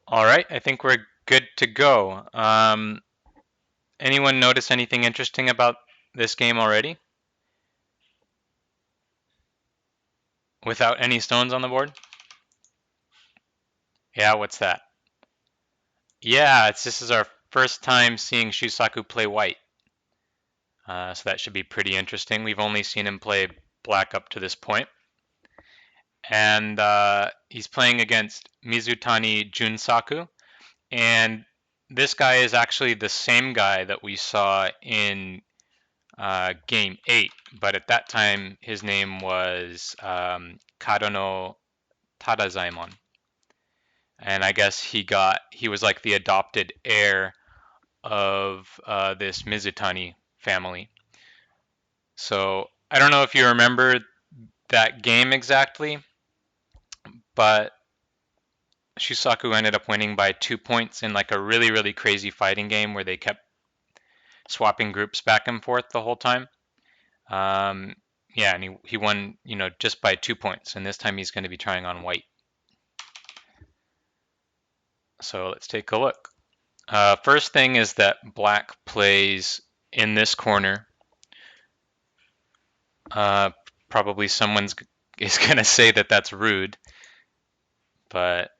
All right, I think we're good to go. Anyone notice anything interesting about this game already? Without any stones on the board? Yeah, what's that? Yeah, this is our first time seeing Shusaku play white. So that should be pretty interesting. We've only seen him play black up to this point. And he's playing against Mizutani Junsaku. And this guy is actually the same guy that we saw in game 8, but at that time his name was Kadono Tadazaemon. And I guess he was like the adopted heir of this Mizutani family. So I don't know if you remember that game exactly, but Shusaku ended up winning by 2 points in like a really crazy fighting game where they kept swapping groups back and forth the whole time. Um, yeah, and he won, just by 2 points. And this time he's going to be trying on white. So let's take a look. First thing is that black plays in this corner. Uh, Probably someone's is going to say that that's rude, but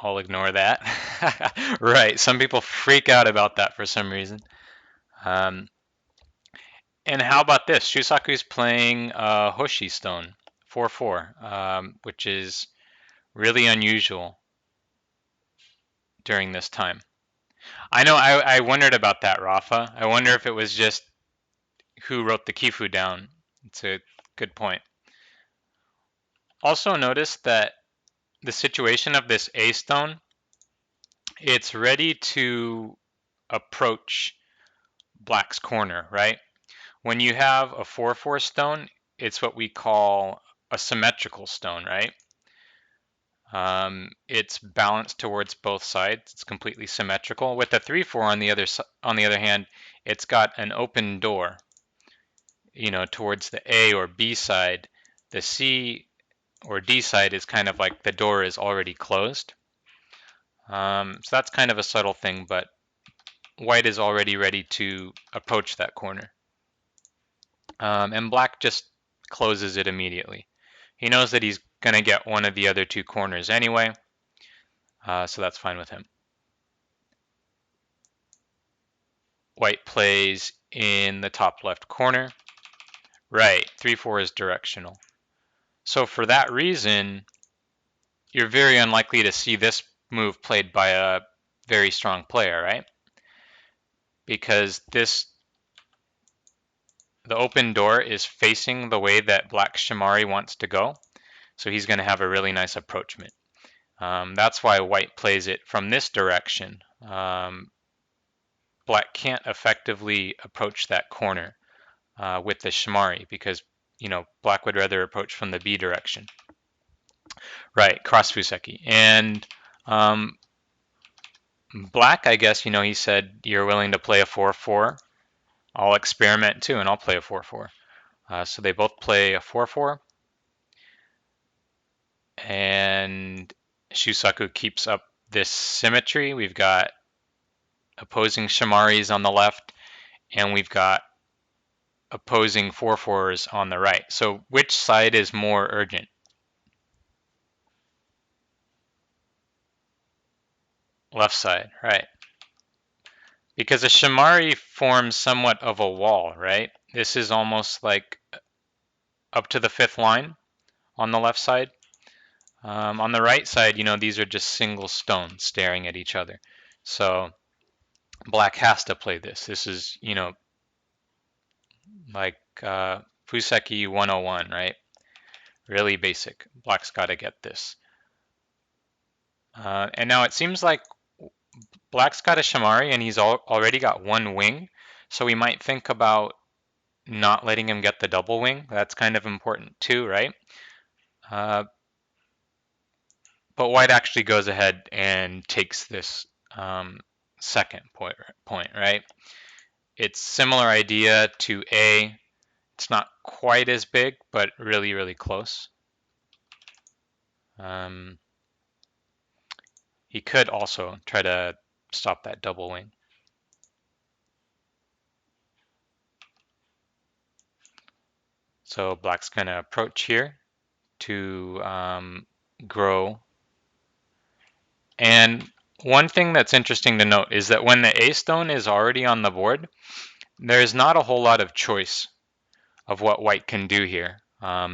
I'll ignore that. Right, some people freak out about that for some reason. Um, and how about this? Shusaku's playing Hoshi Stone, 4/4, which is really unusual during this time. I know I wondered about that, Rafa. I wonder if it was just who wrote the Kifu down. It's a good point. Also notice that the situation of this A stone, it's ready to approach black's corner, right? When you have a 4/4 stone, it's what we call a symmetrical stone, right? It's balanced towards both sides. It's completely symmetrical. With the 3/4 on the other hand, it's got an open door, towards the A or B side. The C or D side is kind of like the door is already closed. So that's kind of a subtle thing, but white is already ready to approach that corner. And black just closes it immediately. He knows that he's going to get one of the other two corners anyway, so that's fine with him. White plays in the top left corner. Right, 3/4 is directional. So for that reason, you're very unlikely to see this move played by a very strong player, right? Because the open door is facing the way that black Shimari wants to go, so he's going to have a really nice approachment. That's why white plays it from this direction. Black can't effectively approach that corner with the Shimari because black would rather approach from the B direction. Right, cross Fuseki. And black, I guess, he said you're willing to play a 4/4. I'll experiment too, and I'll play a 4/4. So they both play a 4/4, and Shusaku keeps up this symmetry. We've got opposing Shimaris on the left, and we've got opposing 4/4s on the right. So which side is more urgent? Left side, right. Because a Shimari forms somewhat of a wall, right? This is almost like up to the fifth line on the left side. On the right side, these are just single stones staring at each other. So black has to play this. This is, like Fuseki 101, right? Really basic. Black's got to get this. And now it seems like black's got a Shimari and he's already got one wing. So we might think about not letting him get the double wing. That's kind of important too, right? Uh, but white actually goes ahead and takes this second point, right? It's similar idea to A. It's not quite as big, but really close. He could also try to stop that double wing. So black's going to approach here to grow. And one thing that's interesting to note is that when the A stone is already on the board, there's not a whole lot of choice of what white can do here. A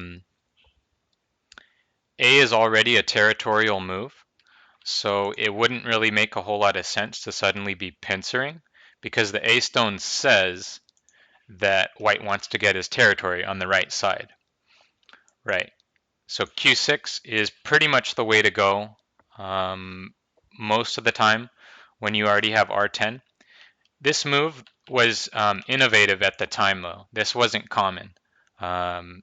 is already a territorial move, so it wouldn't really make a whole lot of sense to suddenly be pincering, because the A stone says that white wants to get his territory on the right side. Right. So Q6 is pretty much the way to go most of the time when you already have R10. This move was innovative at the time, though. This wasn't common. The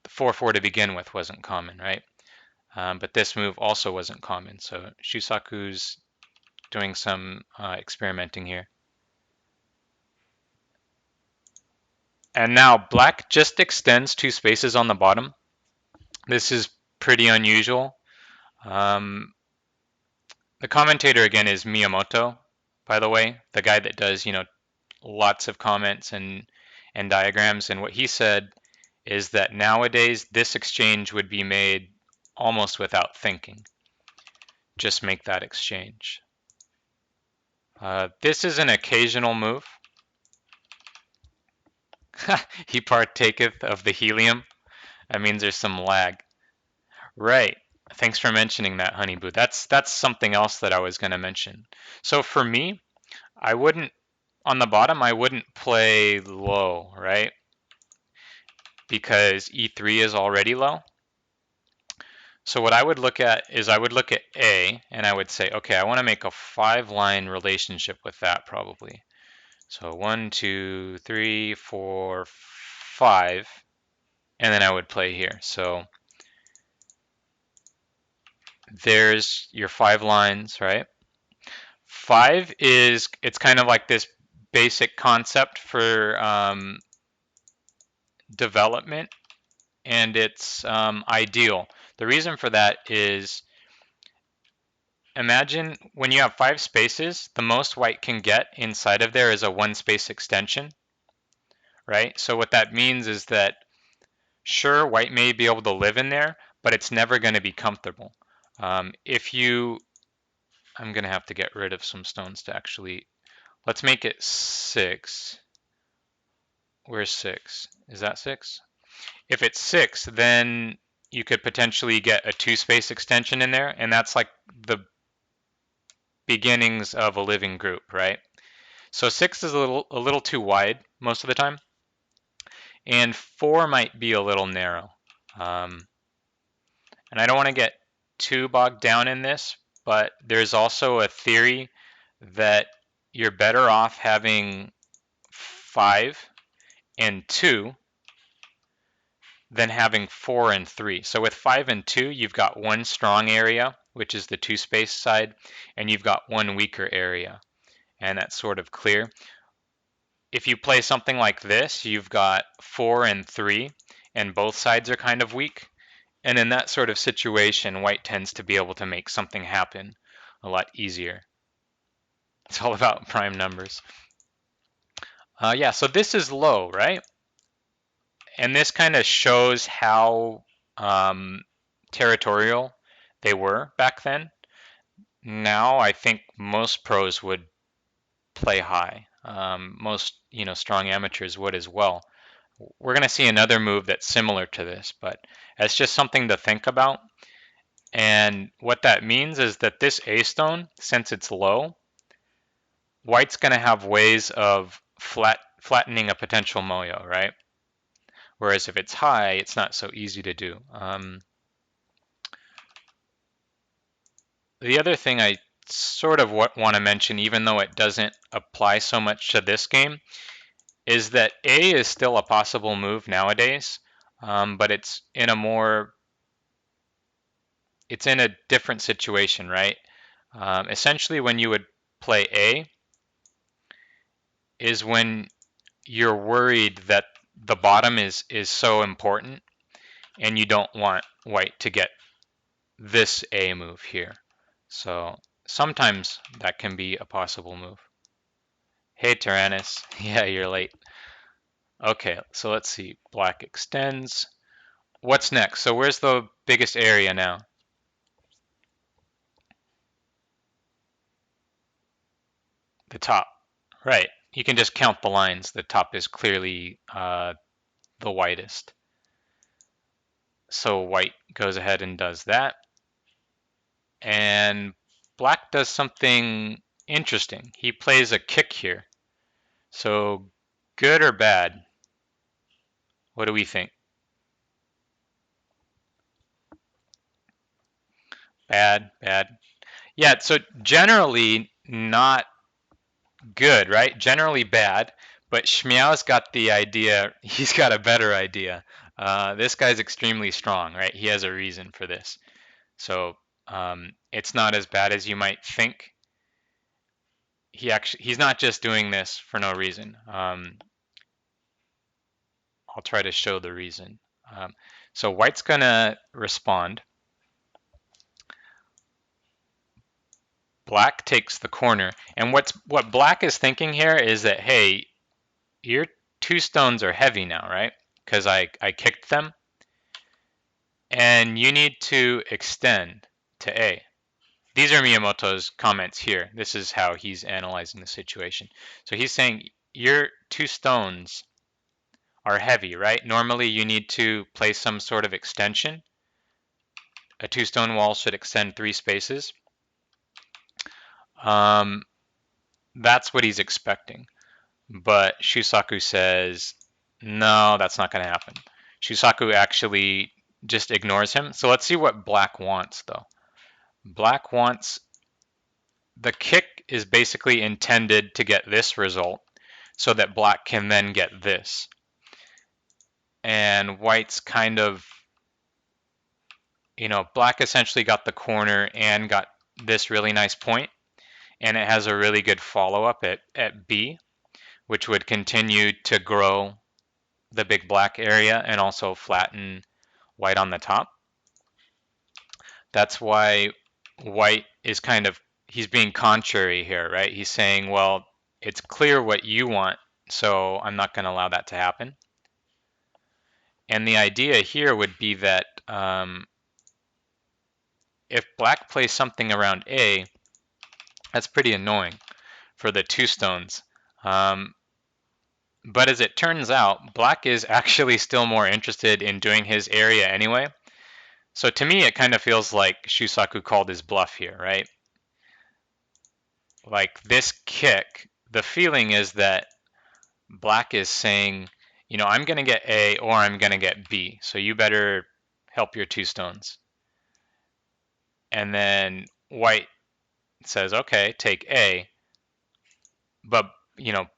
4-4 to begin with wasn't common, right? But this move also wasn't common. So Shusaku's doing some experimenting here. And now black just extends 2 spaces on the bottom. This is pretty unusual. The commentator again is Miyamoto, by the way, the guy that does, lots of comments and diagrams. And what he said is that nowadays this exchange would be made almost without thinking. Just make that exchange. This is an occasional move. He partaketh of the helium. That means there's some lag. Right. Thanks for mentioning that, Honeyboo. That's something else that I was going to mention. So for me, I wouldn't, on the bottom, I wouldn't play low, right? Because E3 is already low. So what I would look at is I would look at A and I would say, okay, I want to make a 5-line relationship with that probably. So 1, 2, 3, 4, 5, and then I would play here. So there's your 5 lines, right? 5 is, it's kind of like this basic concept for development, and it's ideal. The reason for that is, imagine when you have 5 spaces, the most white can get inside of there is a 1-space extension, right? So what that means is that, sure, white may be able to live in there, but it's never going to be comfortable. If you, I'm going to have to get rid of some stones to actually, let's make it 6. Where's 6? Is that 6? If it's 6, then you could potentially get a 2-space extension in there, and that's like the beginnings of a living group, right? So 6 is a little too wide most of the time, and 4 might be a little narrow. And I don't want to get too bogged down in this, but there's also a theory that you're better off having 5 and 2 than having 4 and 3. So with 5 and 2, you've got one strong area, which is the 2-space side, and you've got one weaker area, and that's sort of clear. If you play something like this, you've got 4 and 3, and both sides are kind of weak. And in that sort of situation, white tends to be able to make something happen a lot easier. It's all about prime numbers. Yeah, so this is low, right? And this kind of shows how territorial they were back then. Now I think most pros would play high. Most strong amateurs would as well. We're going to see another move that's similar to this, but it's just something to think about. And what that means is that this A stone, since it's low, white's going to have ways of flattening a potential moyo, right? Whereas if it's high, it's not so easy to do. The other thing I sort of want to mention, even though it doesn't apply so much to this game, is that A is still a possible move nowadays, but it's in a different situation, right? Essentially, when you would play A is when you're worried that the bottom is so important, and you don't want white to get this A move here. So sometimes that can be a possible move. Hey, Tyrannus. Yeah, you're late. Okay, so let's see. Black extends. What's next? So where's the biggest area now? The top. Right. You can just count the lines. The top is clearly the widest. So white goes ahead and does that. And black does something interesting. He plays a kick here. So good or bad? What do we think? Bad, bad. Yeah, so generally not good, right? Generally bad, but Shmiao's got the idea, he's got a better idea. This guy's extremely strong, right? He has a reason for this. So it's not as bad as you might think. He's not just doing this for no reason. I'll try to show the reason. So white's gonna respond. Black takes the corner, and what black is thinking here is that, hey, your two stones are heavy now, right? Because I kicked them, and you need to extend to A. These are Miyamoto's comments here. This is how he's analyzing the situation. So he's saying your two stones are heavy, right? Normally you need to place some sort of extension. A two-stone wall should extend 3 spaces. That's what he's expecting. But Shusaku says, no, that's not going to happen. Shusaku actually just ignores him. So let's see what black wants, though. Black wants, the kick is basically intended to get this result so that black can then get this. And white's kind of, black essentially got the corner and got this really nice point, and it has a really good follow-up at B, which would continue to grow the big black area and also flatten white on the top. That's why white is he's being contrary here, right? He's saying, well, it's clear what you want, so I'm not going to allow that to happen. And the idea here would be that if black plays something around A, that's pretty annoying for the two stones. But as it turns out, black is actually still more interested in doing his area anyway. So to me, it kind of feels like Shusaku called his bluff here, right? Like this kick, the feeling is that black is saying, I'm going to get A or I'm going to get B. So you better help your two stones. And then white says, okay, take A. But,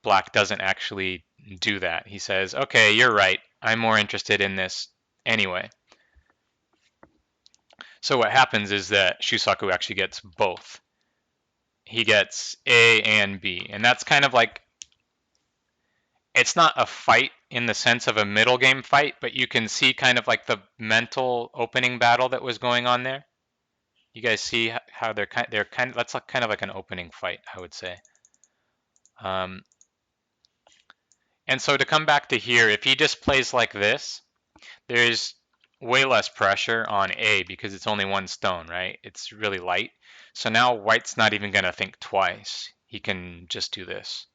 black doesn't actually do that. He says, okay, you're right. I'm more interested in this anyway. So what happens is that Shusaku actually gets both. He gets A and B. And that's kind of like, it's not a fight in the sense of a middle game fight, but you can see kind of like the mental opening battle that was going on there. You guys see how they're kind of that's like kind of like an opening fight, I would say. And so to come back to here, if he just plays like this, there's way less pressure on A because it's only one stone, right? It's really light. So now white's not even going to think twice. He can just do this.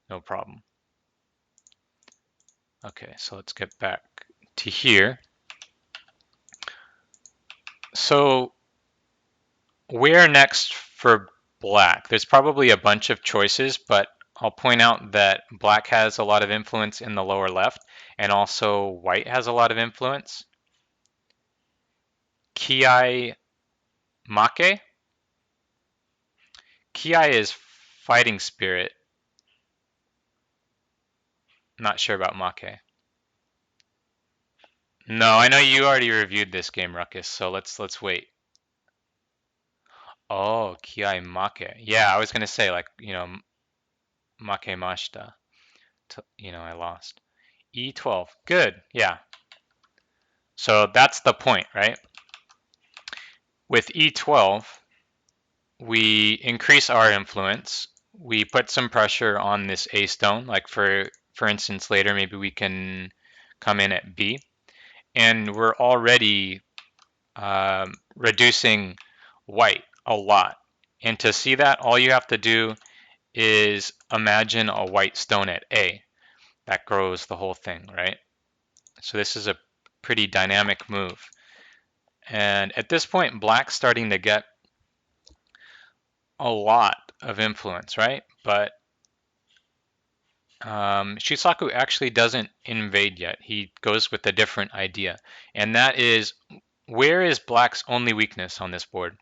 No problem. Okay, so let's get back to here. So where next for black? There's probably a bunch of choices, but I'll point out that black has a lot of influence in the lower left, and also white has a lot of influence. Kiai Make? Kiai is fighting spirit. Not sure about Make. No, I know you already reviewed this game, Ruckus, so let's wait. Oh, Kiai Make. Yeah, I was gonna say like, Make Mashita. I lost. E12. Good. Yeah. So that's the point, right? With E12, we increase our influence. We put some pressure on this A stone, like for instance, later maybe we can come in at B, and we're already reducing white a lot. And to see that, all you have to do is imagine a white stone at A. That grows the whole thing, right? So this is a pretty dynamic move. And at this point, black's starting to get a lot of influence, right? But Shusaku actually doesn't invade yet. He goes with a different idea. And that is, where is black's only weakness on this board?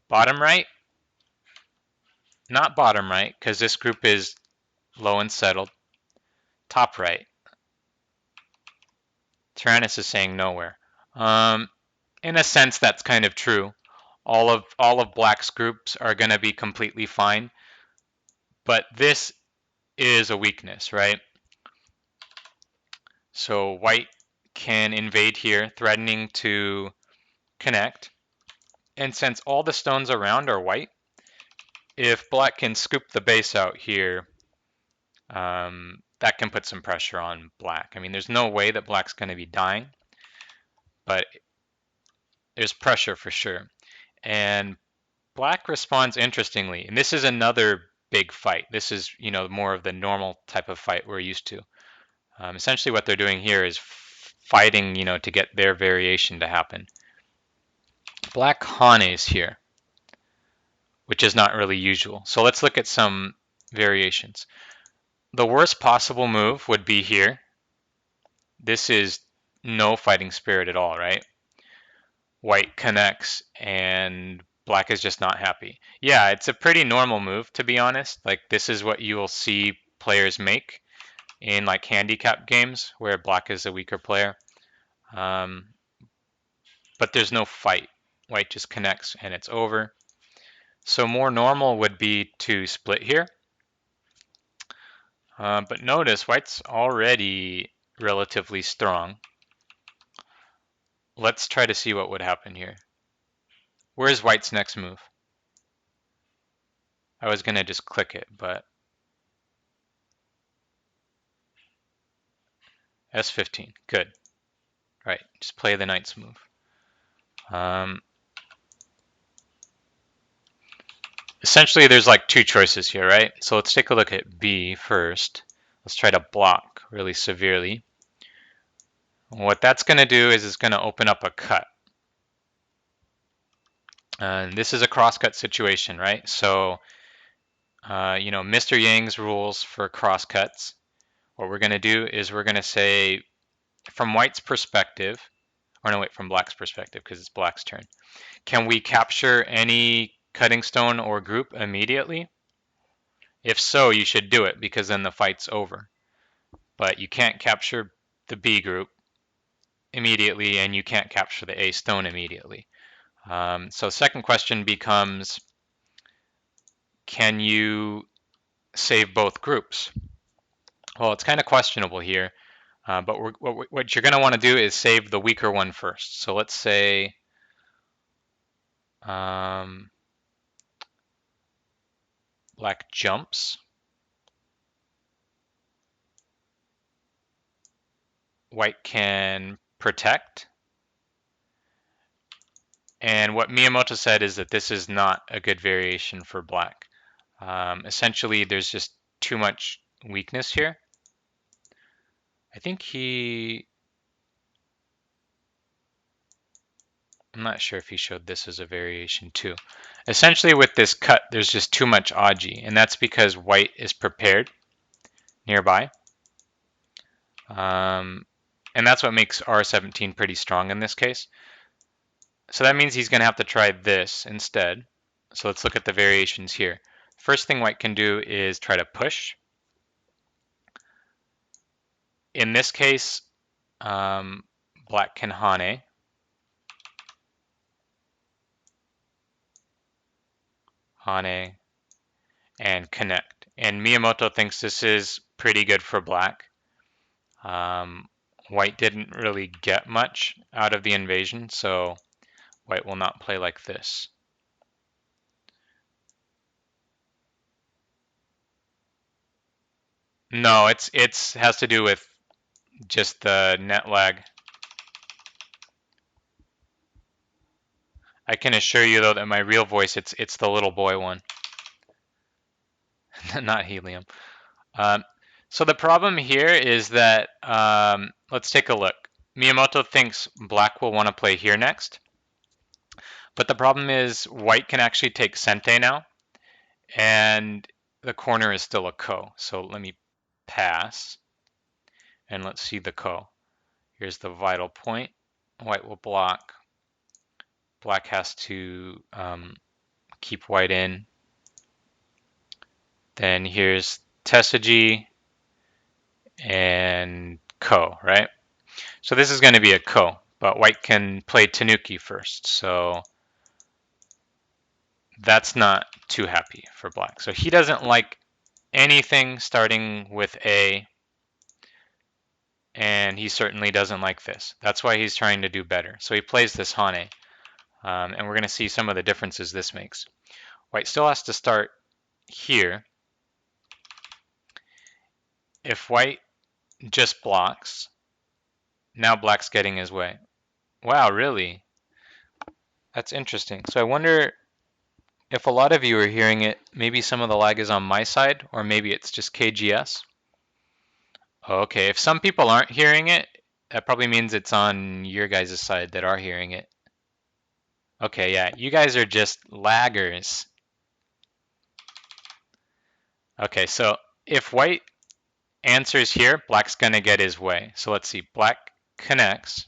Bottom right? Not bottom right, because this group is low and settled. Top right. Tyrannus is saying nowhere. In a sense, that's kind of true. All of black's groups are going to be completely fine, but this is a weakness, right? So white can invade here, threatening to connect. And since all the stones around are white, if black can scoop the base out here, that can put some pressure on black. I mean, there's no way that black's going to be dying, but there's pressure for sure. And black responds interestingly, and this is another big fight. This is, more of the normal type of fight we're used to. Essentially, what they're doing here is fighting, to get their variation to happen. Black Hanes here, which is not really usual. So let's look at some variations. The worst possible move would be here. This is no fighting spirit at all, right? White connects and black is just not happy. Yeah, it's a pretty normal move, to be honest. Like, this is what you will see players make in like handicap games where black is a weaker player. Um, but there's no fight. White just connects and it's over. So more normal would be to split here. But notice white's already relatively strong. Let's try to see what would happen here. Where's white's next move? I was going to just click it, but S15, good. Right, just play the knight's move. Essentially, there's like two choices here, right? So let's take a look at B first. Let's try to block really severely. What that's going to do is it's going to open up a cut. And this is a crosscut situation, right? So, Mr. Yang's rules for crosscuts. What we're going to do is we're going to say, from white's perspective, or no, wait, from black's perspective, because it's black's turn. Can we capture any cutting stone or group immediately? If so, you should do it, because then the fight's over. But you can't capture the B group immediately, and you can't capture the A stone immediately. So second question becomes, can you save both groups? Well, it's kind of questionable here, but what you're going to want to do is save the weaker one first. So let's say black jumps. White can protect. And what Miyamoto said is that this is not a good variation for black. Essentially, there's just too much weakness here. I think I'm not sure if he showed this as a variation too. Essentially, with this cut, there's just too much Aji, and that's because white is prepared nearby. And that's what makes R17 pretty strong in this case. So that means he's going to have to try this instead. So let's look at the variations here. First thing white can do is try to push. In this case, black can Hane. Hane and connect. And Miyamoto thinks this is pretty good for black. White didn't really get much out of the invasion, so white will not play like this. No, it's has to do with just the net lag. I can assure you though that my real voice it's the little boy one, not helium. Um, so the problem here is that let's take a look. Miyamoto thinks black will want to play here next, but the problem is white can actually take Sente now, and the corner is still a ko. So let me pass, and let's see the ko. Here's the vital point. White will block. Black has to keep white in. Then here's Tesuji and ko, right? So this is going to be a ko, but white can play Tanuki first. So that's not too happy for black. So he doesn't like anything starting with A, and he certainly doesn't like this. That's why he's trying to do better. So he plays this Hane, and we're going to see some of the differences this makes. White still has to start here. If white just blocks, now black's getting his way. Wow, really? That's interesting. So I wonder if a lot of you are hearing it, maybe some of the lag is on my side, or maybe it's just KGS. Okay, if some people aren't hearing it, that probably means it's on your guys' side that are hearing it. Okay, yeah, you guys are just laggers. Okay, so if white answers here, black's gonna get his way. So let's see, black connects.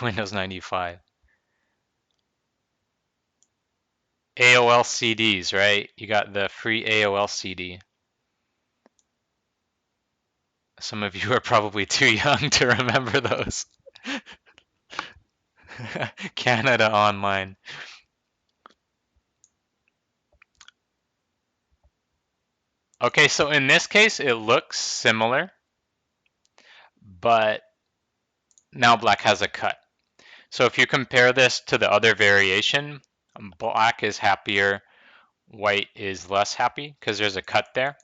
Windows 95. AOL CDs, right? You got the free AOL CD. Some of you are probably too young to remember those. Canada Online. Okay, so in this case, it looks similar, but now black has a cut. So if you compare this to the other variation, black is happier, white is less happy because there's a cut there.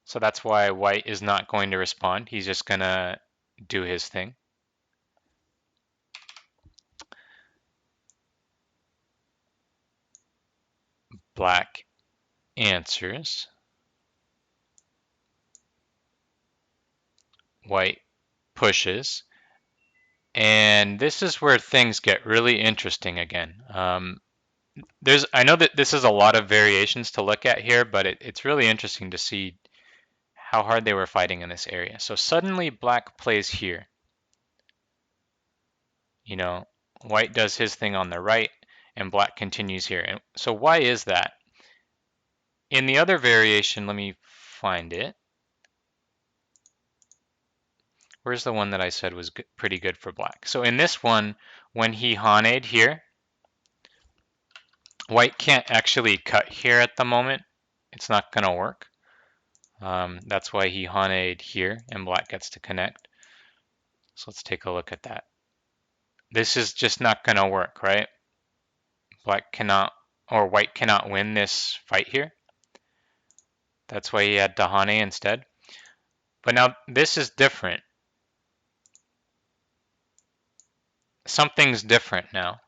So that's why white is not going to respond. He's just going to do his thing. Black answers. White pushes. And this is where things get really interesting again. I know that this is a lot of variations to look at here, but it's really interesting to see how hard they were fighting in this area. So suddenly black plays here. You know, white does his thing on the right, and black continues here. And so why is that? In the other variation, let me find it. Where's the one that I said was pretty good for black? So in this one, when he Haned here, white can't actually cut here at the moment. It's not going to work. That's why he Haned here, and black gets to connect. So let's take a look at that. This is just not going to work, right? Black cannot, or white cannot win this fight here. That's why he had Dahane instead. But now this is different. Something's different now.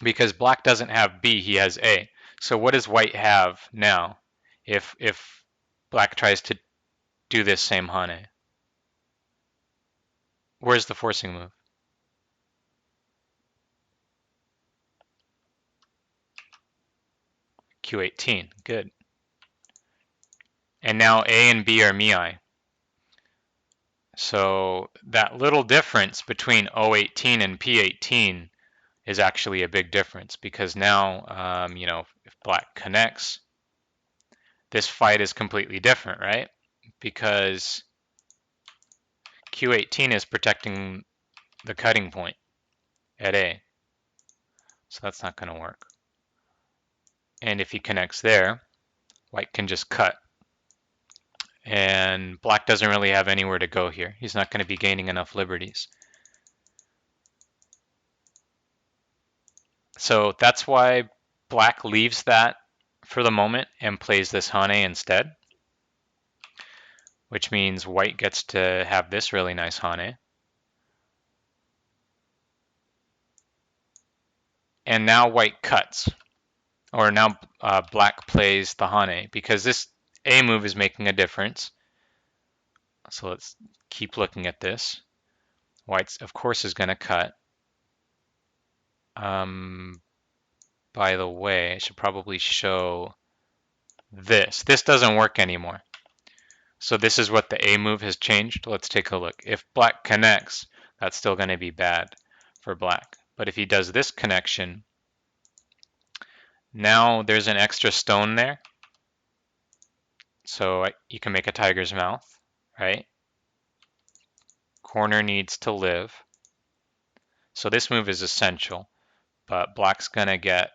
Because black doesn't have B, he has A. So what does white have now if black tries to do this same Hane? Where's the forcing move? Q18, good. And now A and B are Mii. So that little difference between O18 and P18 is actually a big difference because now, if black connects, this fight is completely different, right? Because Q18 is protecting the cutting point at A. So that's not going to work. And if he connects there, white can just cut. And black doesn't really have anywhere to go here. He's not going to be gaining enough liberties. So that's why black leaves that for the moment and plays this Hane instead, which means white gets to have this really nice Hane. And now white cuts, or now black plays the Hane, because this A move is making a difference. So let's keep looking at this. White, of course, is going to cut. By the way, I should probably show this. This doesn't work anymore. So this is what the A move has changed. Let's take a look. If black connects, that's still going to be bad for black. But if he does this connection, now there's an extra stone there. So you can make a tiger's mouth, right? Corner needs to live. So this move is essential. But black's going to get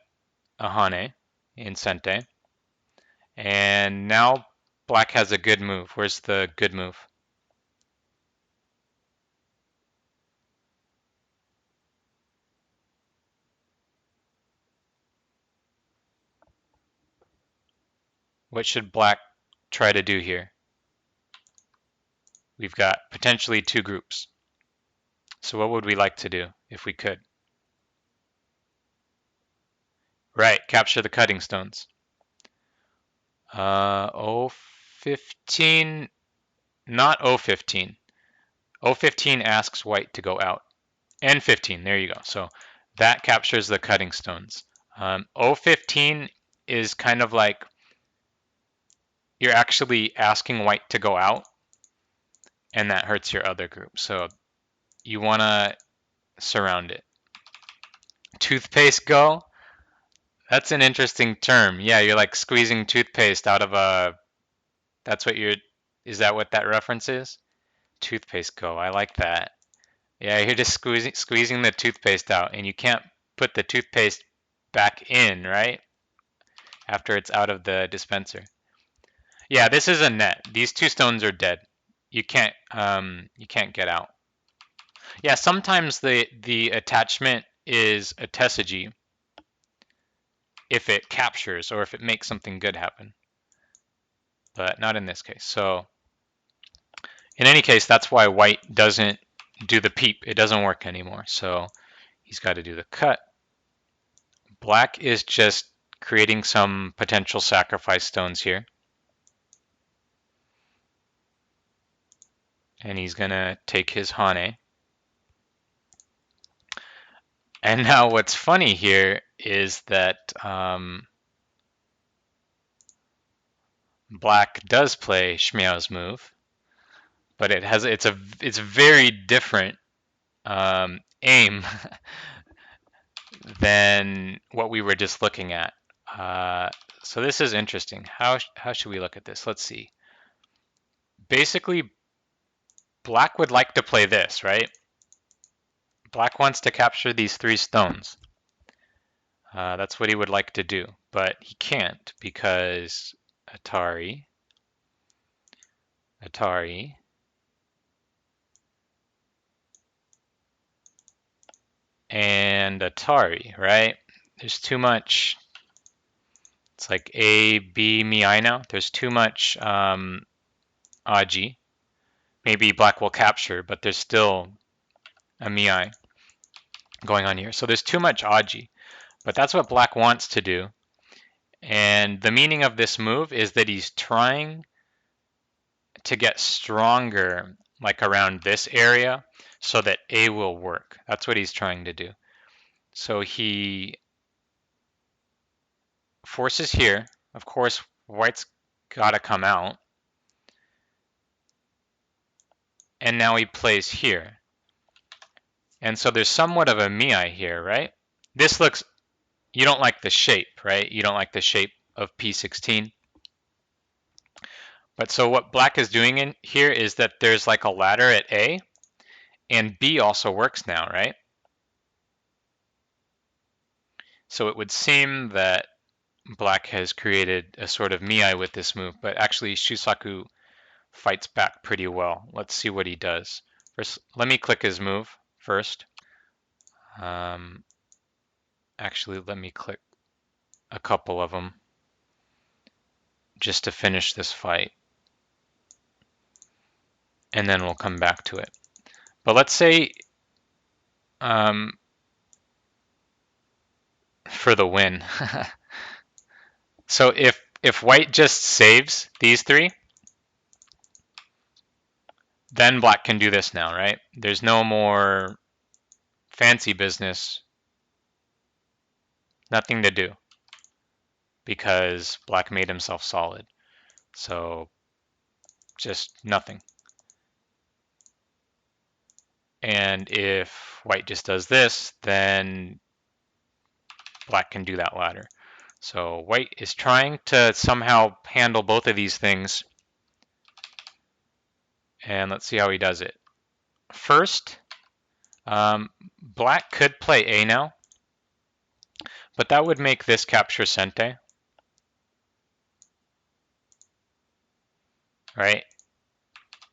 a Hane in Sente. And now black has a good move. Where's the good move? What should black try to do here? We've got potentially two groups. So what would we like to do if we could? Right, capture the cutting stones. 015, not 015. 015 asks white to go out. N15, there you go. So that captures the cutting stones. 015 is kind of like you're actually asking white to go out, and that hurts your other group. So you want to surround it. Toothpaste go? That's an interesting term. Yeah, you're like squeezing toothpaste out of a. That's what you're. Is that what that reference is? Toothpaste go. I like that. Yeah, you're just squeezing the toothpaste out, and you can't put the toothpaste back in, right? After it's out of the dispenser. Yeah, this is a net. These two stones are dead. You can't get out. Yeah, sometimes the attachment is a tesuji if it captures or if it makes something good happen, but not in this case. So in any case, that's why white doesn't do the peep. It doesn't work anymore. So he's got to do the cut. Black is just creating some potential sacrifice stones here. And he's going to take his Hane. And now what's funny here is that black does play Shmiao's move, but it's very different aim than what we were just looking at. So this is interesting. How should we look at this? Let's see. Basically, black would like to play this, right? Black wants to capture these three stones. That's what he would like to do, but he can't because Atari, and Atari, right? There's too much. It's like A, B, me, I now. There's too much Aji. Maybe black will capture, but there's still a me, I going on here. So there's too much Aji, but that's what black wants to do. And the meaning of this move is that he's trying to get stronger, like around this area, so that A will work. That's what he's trying to do. So he forces here. Of course, white's got to come out. And now he plays here. And so there's somewhat of a miai here, right? This looks, you don't like the shape, right? You don't like the shape of P16. But so what black is doing in here is that there's like a ladder at A, and B also works now, right? So it would seem that black has created a sort of miai with this move, but actually Shusaku fights back pretty well. Let's see what he does. First, let me click his move first. Um, actually, let me click a couple of them just to finish this fight. And then we'll come back to it. But let's say for the win. So if white just saves these three, then black can do this now, right? There's no more fancy business, nothing to do because black made himself solid. So just nothing. And if white just does this, then black can do that ladder. So white is trying to somehow handle both of these things. And let's see how he does it. First, black could play A now, but that would make this capture Sente, right?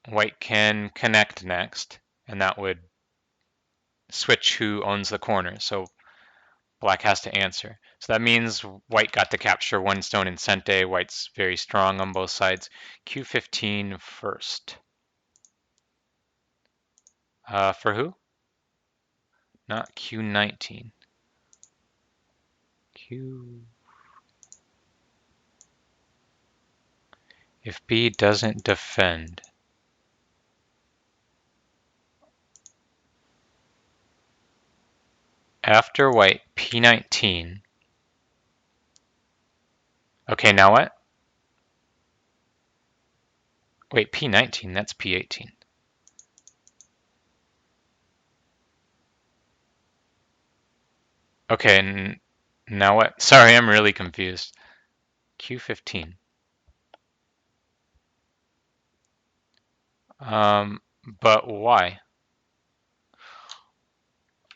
White can connect next, and that would switch who owns the corner. So black has to answer. So that means white got to capture one stone in Sente. White's very strong on both sides. Q15 first. For who? Not Q19. Q. If B doesn't defend. After white, P19. Okay, now what? Wait, P19, that's P18. Okay, and now what? Sorry, I'm really confused. Q15. But why?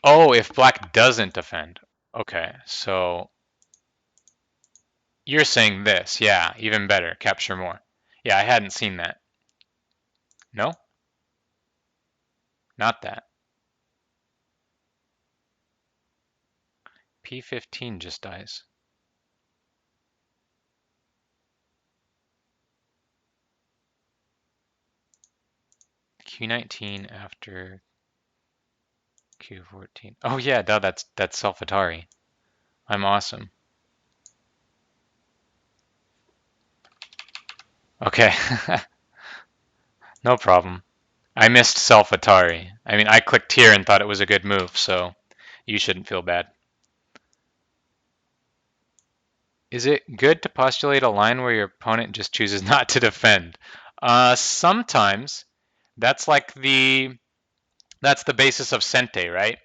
Oh, if black doesn't defend. Okay, so you're saying this. Yeah, even better. Capture more. Yeah, I hadn't seen that. No? Not that. P15 just dies. Q19 after Q14. Oh yeah, no, that's Self-Atari. I'm awesome. Okay. No problem. I missed Self-Atari. I mean, I clicked here and thought it was a good move, so you shouldn't feel bad. Is it good to postulate a line where your opponent just chooses not to defend? Sometimes. That's like that's the basis of Sente, right?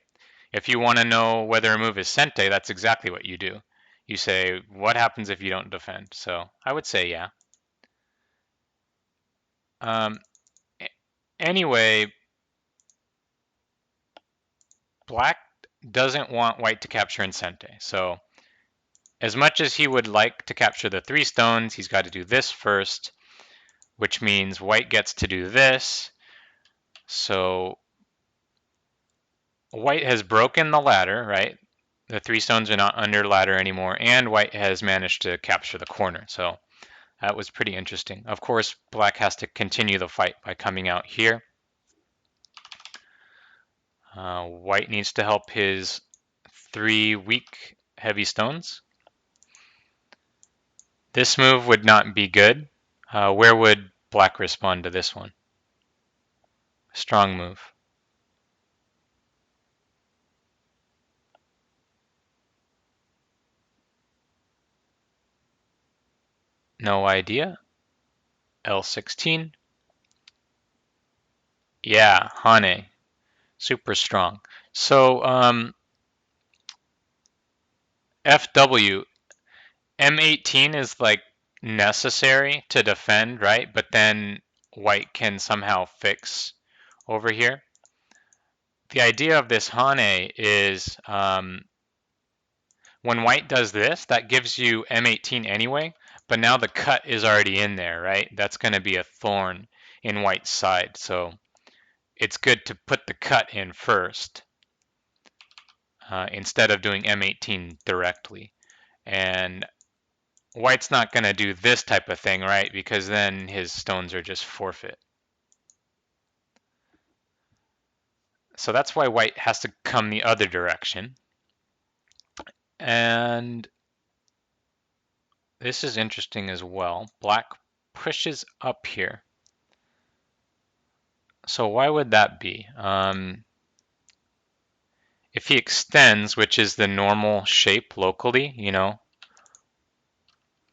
If you want to know whether a move is Sente, that's exactly what you do. You say, what happens if you don't defend? So I would say yeah. Um, anyway, black doesn't want white to capture in Sente. So as much as he would like to capture the 3 stones, he's got to do this first, which means white gets to do this. So white has broken the ladder, right? The 3 stones are not under ladder anymore, and white has managed to capture the corner. So that was pretty interesting. Of course, black has to continue the fight by coming out here. White needs to help his 3 weak heavy stones. This move would not be good. Where would black respond to this one? Strong move. No idea. L16. Yeah, Hane. Super strong. So FW, M18 is like necessary to defend, right? But then white can somehow fix over here. The idea of this Hane is when white does this, that gives you M18 anyway, but now the cut is already in there, right? That's going to be a thorn in white's side. So it's good to put the cut in first instead of doing M18 directly. And white's not going to do this type of thing, right? Because then his stones are just forfeit. So that's why white has to come the other direction. And this is interesting as well. Black pushes up here. So why would that be? If he extends, which is the normal shape locally, you know,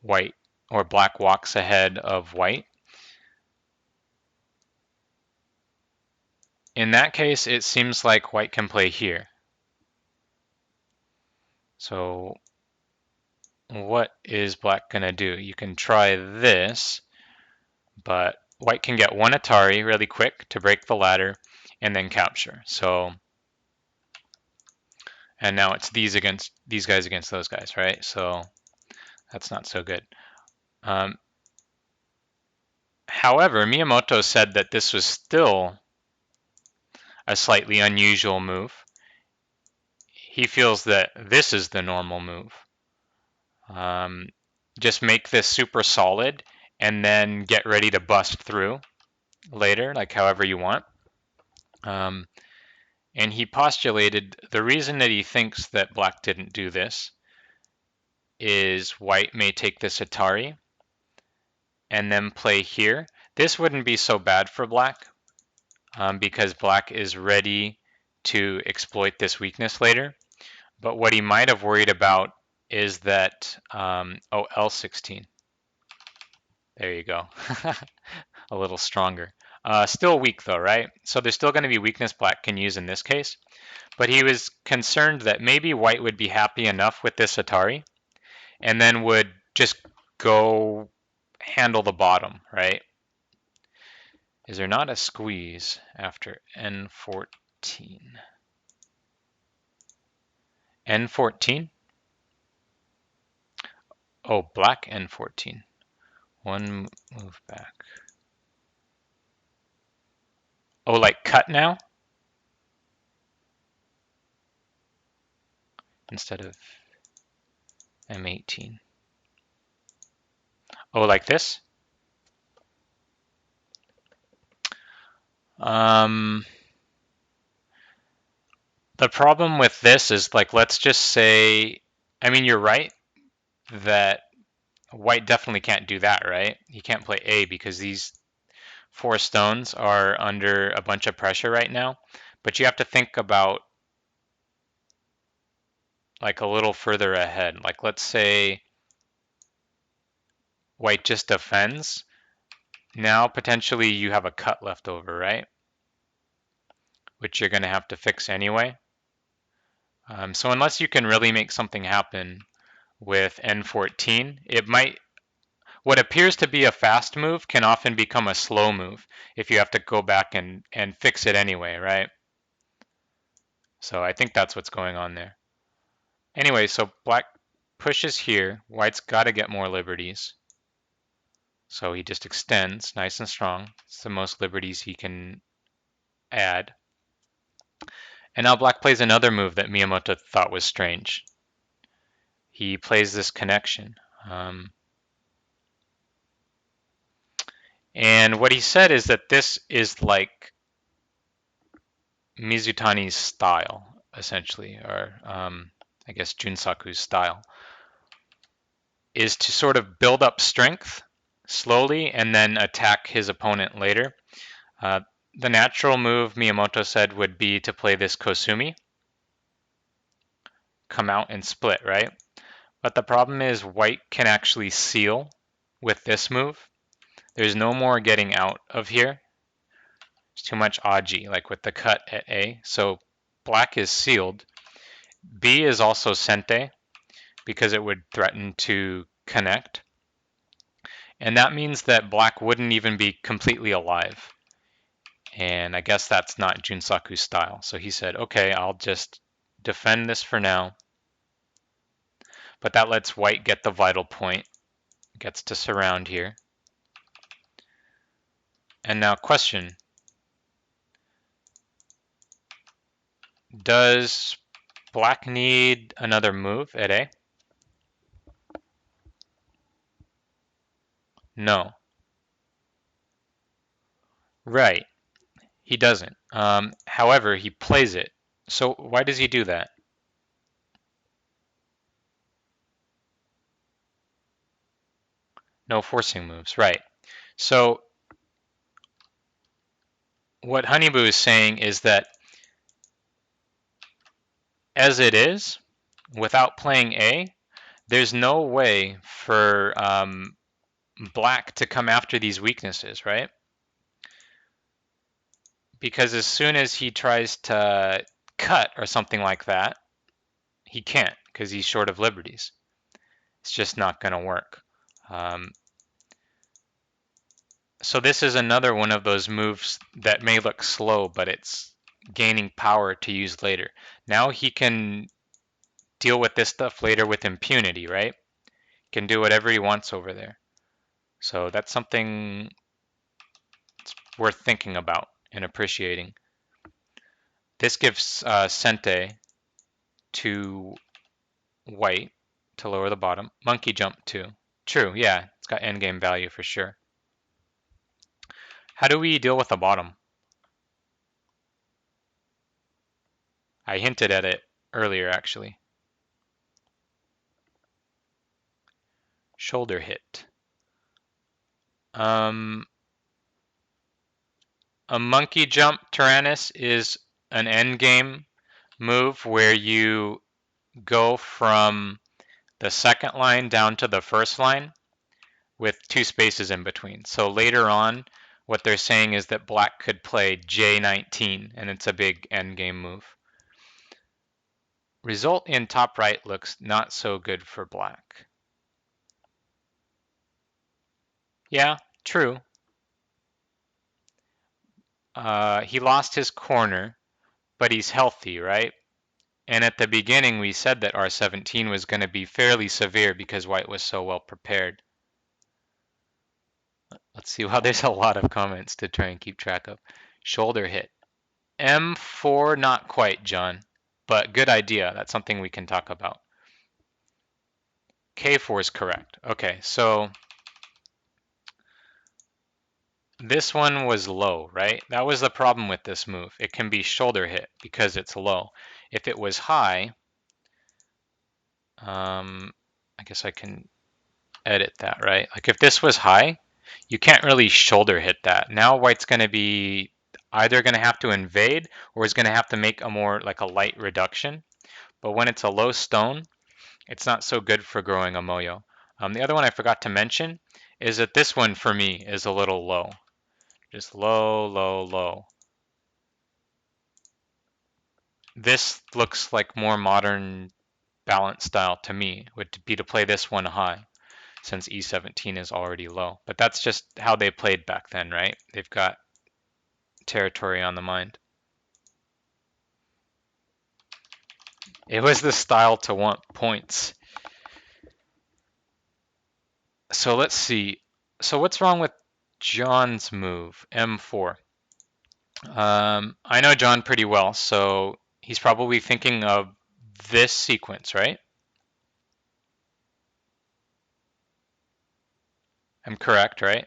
white or black walks ahead of white. In that case, it seems like white can play here. So what is black going to do? You can try this, but white can get one Atari really quick to break the ladder and then capture. So, and now it's these guys against those guys, right? So that's not so good. However, Miyamoto said that this was still a slightly unusual move. He feels that this is the normal move. Just make this super solid and then get ready to bust through later, like however you want. And he postulated the reason that he thinks that black didn't do this is white may take this Atari and then play here. This wouldn't be so bad for black because black is ready to exploit this weakness later. But what he might have worried about is that, oh, L16. There you go. A little stronger. Still weak though, right? So there's still going to be weakness black can use in this case. But he was concerned that maybe white would be happy enough with this Atari and then would just go handle the bottom, right? Is there not a squeeze after N14? N14? Oh, black N14. One move back. Oh, like cut now? Instead of M18. Oh, like this? The problem with this is, like, let's just say, I mean, you're right that white definitely can't do that, right? He can't play A because these 4 stones are under a bunch of pressure right now. But you have to think about like a little further ahead. Like let's say white just defends. Now potentially you have a cut left over, right? Which you're going to have to fix anyway. So unless you can really make something happen with N14, it might, what appears to be a fast move can often become a slow move if you have to go back and fix it anyway, right? So I think that's what's going on there. Anyway, so black pushes here. White's got to get more liberties. So he just extends nice and strong. It's the most liberties he can add. And now black plays another move that Miyamoto thought was strange. He plays this connection. And what he said is that this is like Mizutani's style, essentially, or I guess Junsaku's style, is to sort of build up strength slowly and then attack his opponent later. The natural move, Miyamoto said, would be to play this Kosumi, come out and split, right? But the problem is white can actually seal with this move. There's no more getting out of here. It's too much Aji, like with the cut at A. So black is sealed. B is also Sente, because it would threaten to connect. And that means that black wouldn't even be completely alive. And I guess that's not Junsaku's style. So he said, okay, I'll just defend this for now. But that lets white get the vital point. Gets to surround here. And now question. Does black need another move at A? No. Right. He doesn't. However, he plays it. So why does he do that? No forcing moves. Right. So what Honeyboo is saying is that as it is, without playing A, there's no way for black to come after these weaknesses, right? Because as soon as he tries to cut or something like that, he can't because he's short of liberties. It's just not going to work. Um, so this is another one of those moves that may look slow, but it's gaining power to use later. Now he can deal with this stuff later with impunity, right? Can do whatever he wants over there. So that's something worth thinking about and appreciating. This gives Sente to white to lower the bottom. Monkey jump too. True, yeah, it's got endgame value for sure. How do we deal with the bottom? I hinted at it earlier, actually. Shoulder hit. A monkey jump Tyrannus is an endgame move where you go from the second line down to the first line with 2 spaces in between. So later on, what they're saying is that black could play J19, and it's a big endgame move. Result in top right looks not so good for black. Yeah, true. He lost his corner, but he's healthy, right? And at the beginning, we said that R17 was going to be fairly severe because white was so well prepared. Let's see. Wow, there's a lot of comments to try and keep track of. Shoulder hit. M4, not quite, John, but good idea. That's something we can talk about. K4 is correct. Okay, so this one was low, right? That was the problem with this move. It can be shoulder hit because it's low. If it was high, I guess I can edit that, right? Like if this was high, you can't really shoulder hit that. Now white's going to be either going to have to invade or is going to have to make a more like a light reduction. But when it's a low stone, it's not so good for growing a moyo. The other one I forgot to mention is that this one for me is a little low. Just low, low, low. This looks like more modern balance style to me, would be to play this one high since E17 is already low. But that's just how they played back then, right? They've got territory on the mind. It was the style to want points. So let's see. So what's wrong with John's move, M4? I know John pretty well, so he's probably thinking of this sequence, right? I'm correct, right?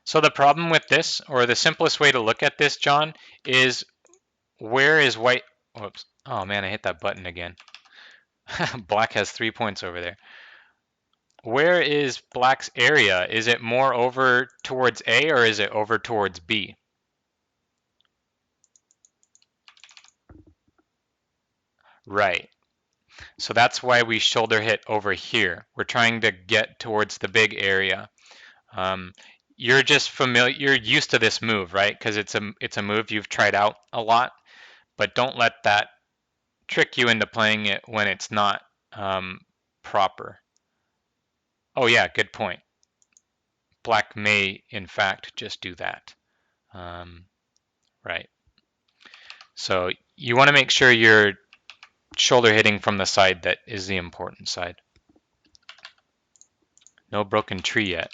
So the problem with this, or the simplest way to look at this, John, is where is white? Whoops. Oh man, I hit that button again. Black has 3 points over there. Where is black's area? Is it more over towards A or is it over towards B? Right. So that's why we shoulder hit over here. We're trying to get towards the big area. Um, you're just familiar. You're used to this move, right? Because it's a move you've tried out a lot. But don't let that trick you into playing it when it's not proper. Oh yeah, good point. Black may, in fact, just do that. Right. So you want to make sure you're shoulder hitting from the side that is the important side. No broken tree yet.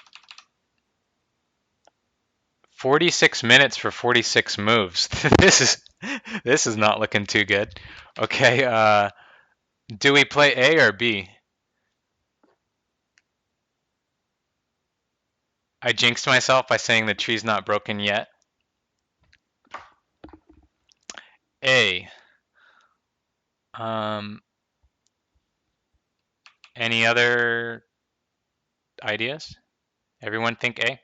46 minutes for 46 moves. This is not looking too good. Okay, do we play A or B? I jinxed myself by saying the tree's not broken yet. A. Um, any other ideas? Everyone think A?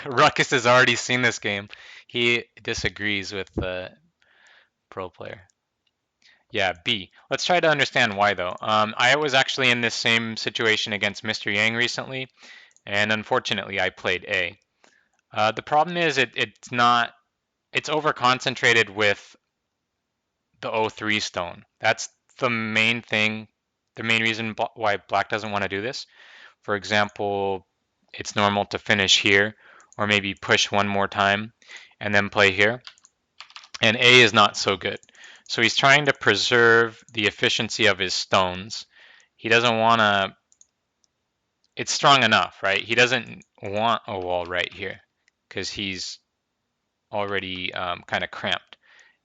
Ruckus has already seen this game. He disagrees with the pro player. Yeah, B. Let's try to understand why though. I was actually in this same situation against Mr. Yang recently, and unfortunately I played A. The problem is it's over concentrated with the O3 stone. That's the main thing, the main reason why black doesn't want to do this. For example, it's normal to finish here or maybe push one more time and then play here. And A is not so good. So he's trying to preserve the efficiency of his stones. He doesn't want to, it's strong enough, right? He doesn't want a wall right here because he's already kind of cramped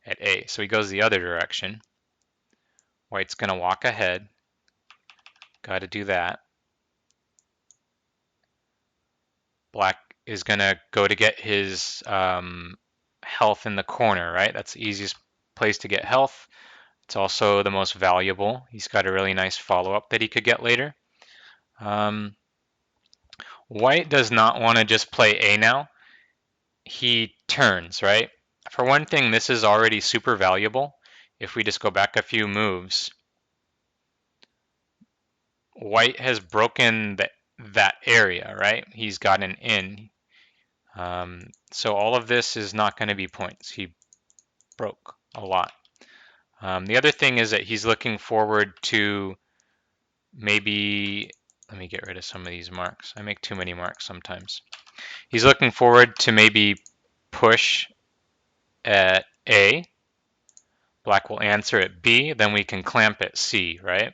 at A. So he goes the other direction. White's going to walk ahead. Got to do that. Black is going to go to get his health in the corner, right? That's the easiest place to get health. It's also the most valuable. He's got a really nice follow-up that he could get later. White does not want to just play A now. He turns, right? For one thing, this is already super valuable. If we just go back a few moves, White has broken that area, right? He's gotten in. So all of this is not going to be points. He broke a lot. The other thing is that he's looking forward to maybe, let me get rid of some of these marks. I make too many marks sometimes. He's looking forward to maybe push at A. Black will answer at B, then we can clamp at C, right?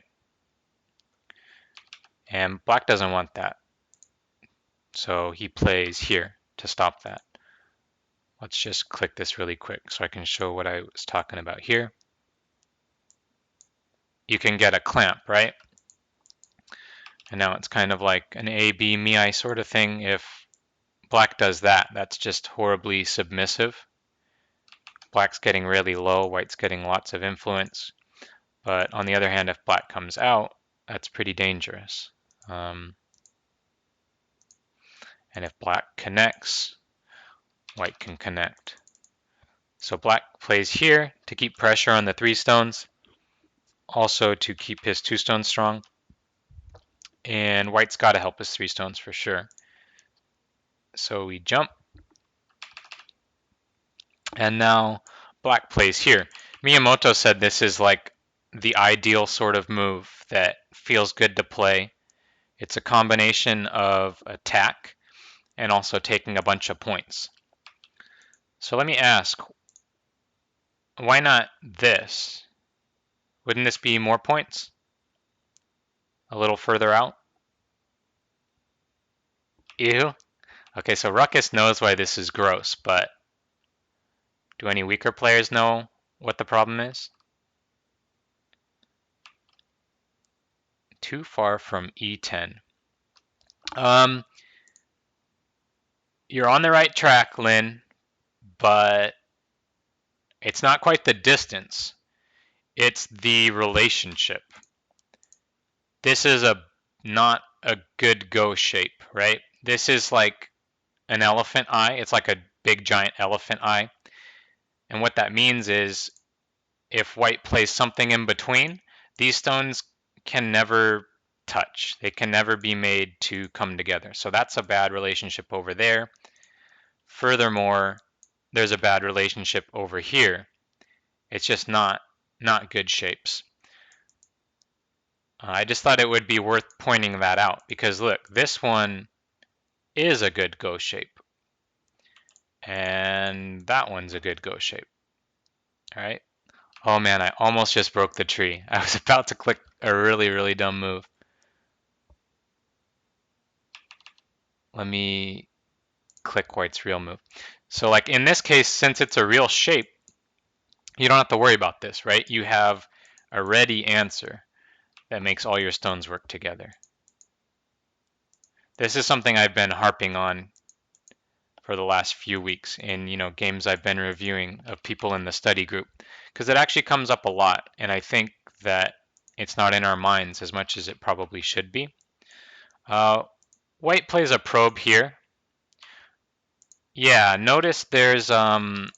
And black doesn't want that. So he plays here to stop that. Let's just click this really quick so I can show what I was talking about here. You can get a clamp, right? And now it's kind of like an A, B, me, I sort of thing. If black does that, that's just horribly submissive. Black's getting really low, white's getting lots of influence. But on the other hand, if black comes out, that's pretty dangerous. And if black connects, white can connect. So black plays here to keep pressure on the 3 stones, also to keep his 2 stones strong. And white's got to help his 3 stones for sure. So we jump. And now black plays here. Miyamoto said this is like the ideal sort of move that feels good to play. It's a combination of attack and also taking a bunch of points. So let me ask, why not this? Wouldn't this be more points? A little further out? Ew. Okay, so Ruckus knows why this is gross, but do any weaker players know what the problem is? Too far from E10. You're on the right track, Lynn, but it's not quite the distance. It's the relationship. This is not a good go shape, right? This is like an elephant eye. It's like a big giant elephant eye. And what that means is if white plays something in between, these stones can never touch. They can never be made to come together. So that's a bad relationship over there. Furthermore, there's a bad relationship over here. It's just not good shapes. I just thought it would be worth pointing that out because look, this one is a good go shape. And that one's a good go shape. All right. Oh man, I almost just broke the tree. I was about to click a really, really dumb move. let me click white's real move. So like in this case, since it's a real shape, you don't have to worry about this, right? You have a ready answer that makes all your stones work together. This is something I've been harping on for the last few weeks in games I've been reviewing of people in the study group, because it actually comes up a lot, and I think that it's not in our minds as much as it probably should be. White plays a probe here. Yeah, notice there's an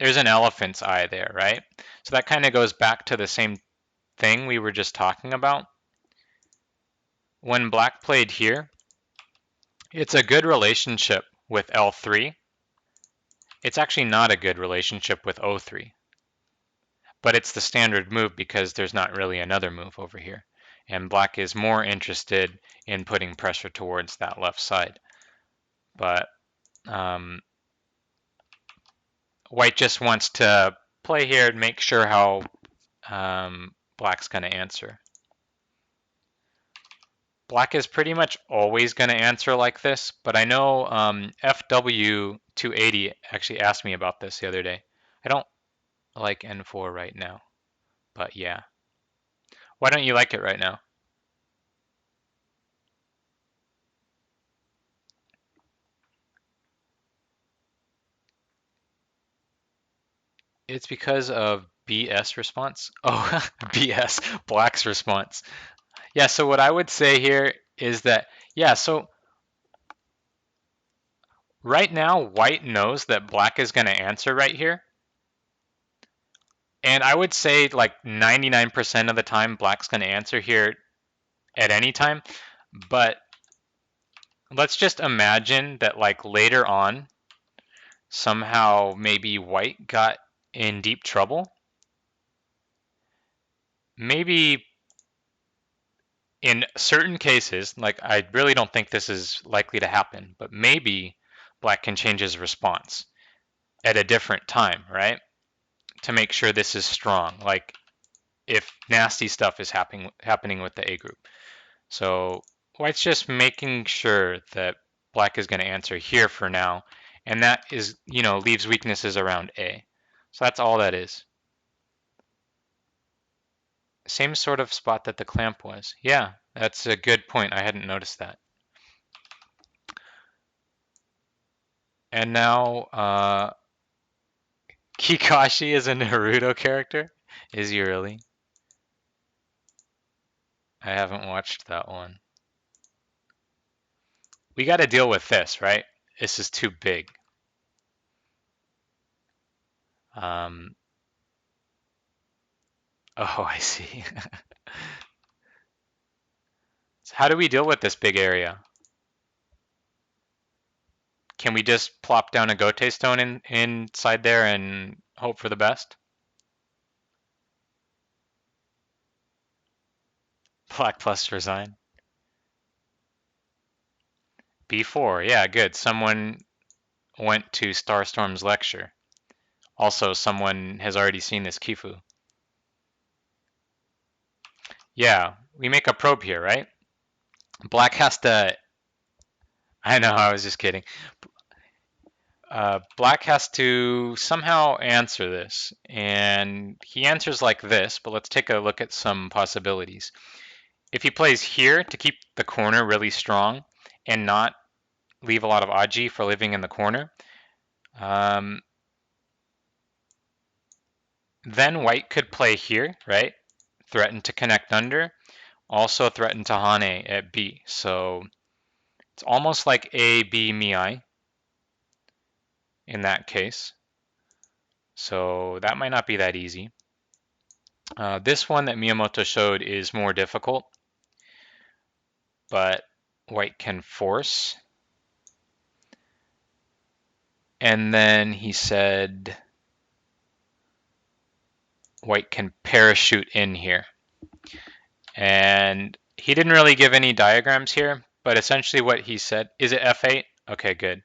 elephant's eye there, right? So that kind of goes back to the same thing we were just talking about. When black played here, it's a good relationship with L3. It's actually not a good relationship with O3, but it's the standard move because there's not really another move over here. And black is more interested in putting pressure towards that left side. But white just wants to play here and make sure how black's going to answer. Black is pretty much always going to answer like this, but I know FW280 actually asked me about this the other day. I don't like N4 right now, but yeah. Why don't you like it right now? It's because of BS response. Oh, BS, Black's response. Yeah, so what I would say here is that, yeah, so right now, white knows that black is going to answer right here. And I would say like 99% of the time, black's going to answer here at any time. But let's just imagine that like later on, somehow maybe white got in deep trouble. Maybe in certain cases, like I really don't think this is likely to happen, but maybe black can change his response at a different time, right? To make sure this is strong, like if nasty stuff is happening with the A group. So white's just making sure that black is going to answer here for now, and that is, leaves weaknesses around A. So that's all that is. Same sort of spot that the clamp was. Yeah, that's a good point. I hadn't noticed that. And now Kikashi is a Naruto character? Is he really? I haven't watched that one. We got to deal with this, right? This is too big. Um, oh, I see. So how do we deal with this big area? Can we just plop down a Gote stone inside there and hope for the best? Black plus resign. B4, yeah, good. Someone went to Starstorm's lecture. Also, someone has already seen this Kifu. Yeah, we make a probe here, right? Black has to... I know, I was just kidding. Black has to somehow answer this, and he answers like this, but let's take a look at some possibilities. If he plays here to keep the corner really strong and not leave a lot of Aji for living in the corner, then white could play here, right? Threaten to connect under, also threaten to Hane at B. So it's almost like A, B, Mii in that case. So that might not be that easy. This one that Miyamoto showed is more difficult, but white can force. And then he said white can parachute in here. And he didn't really give any diagrams here, but essentially what he said, is it F8? Okay, good.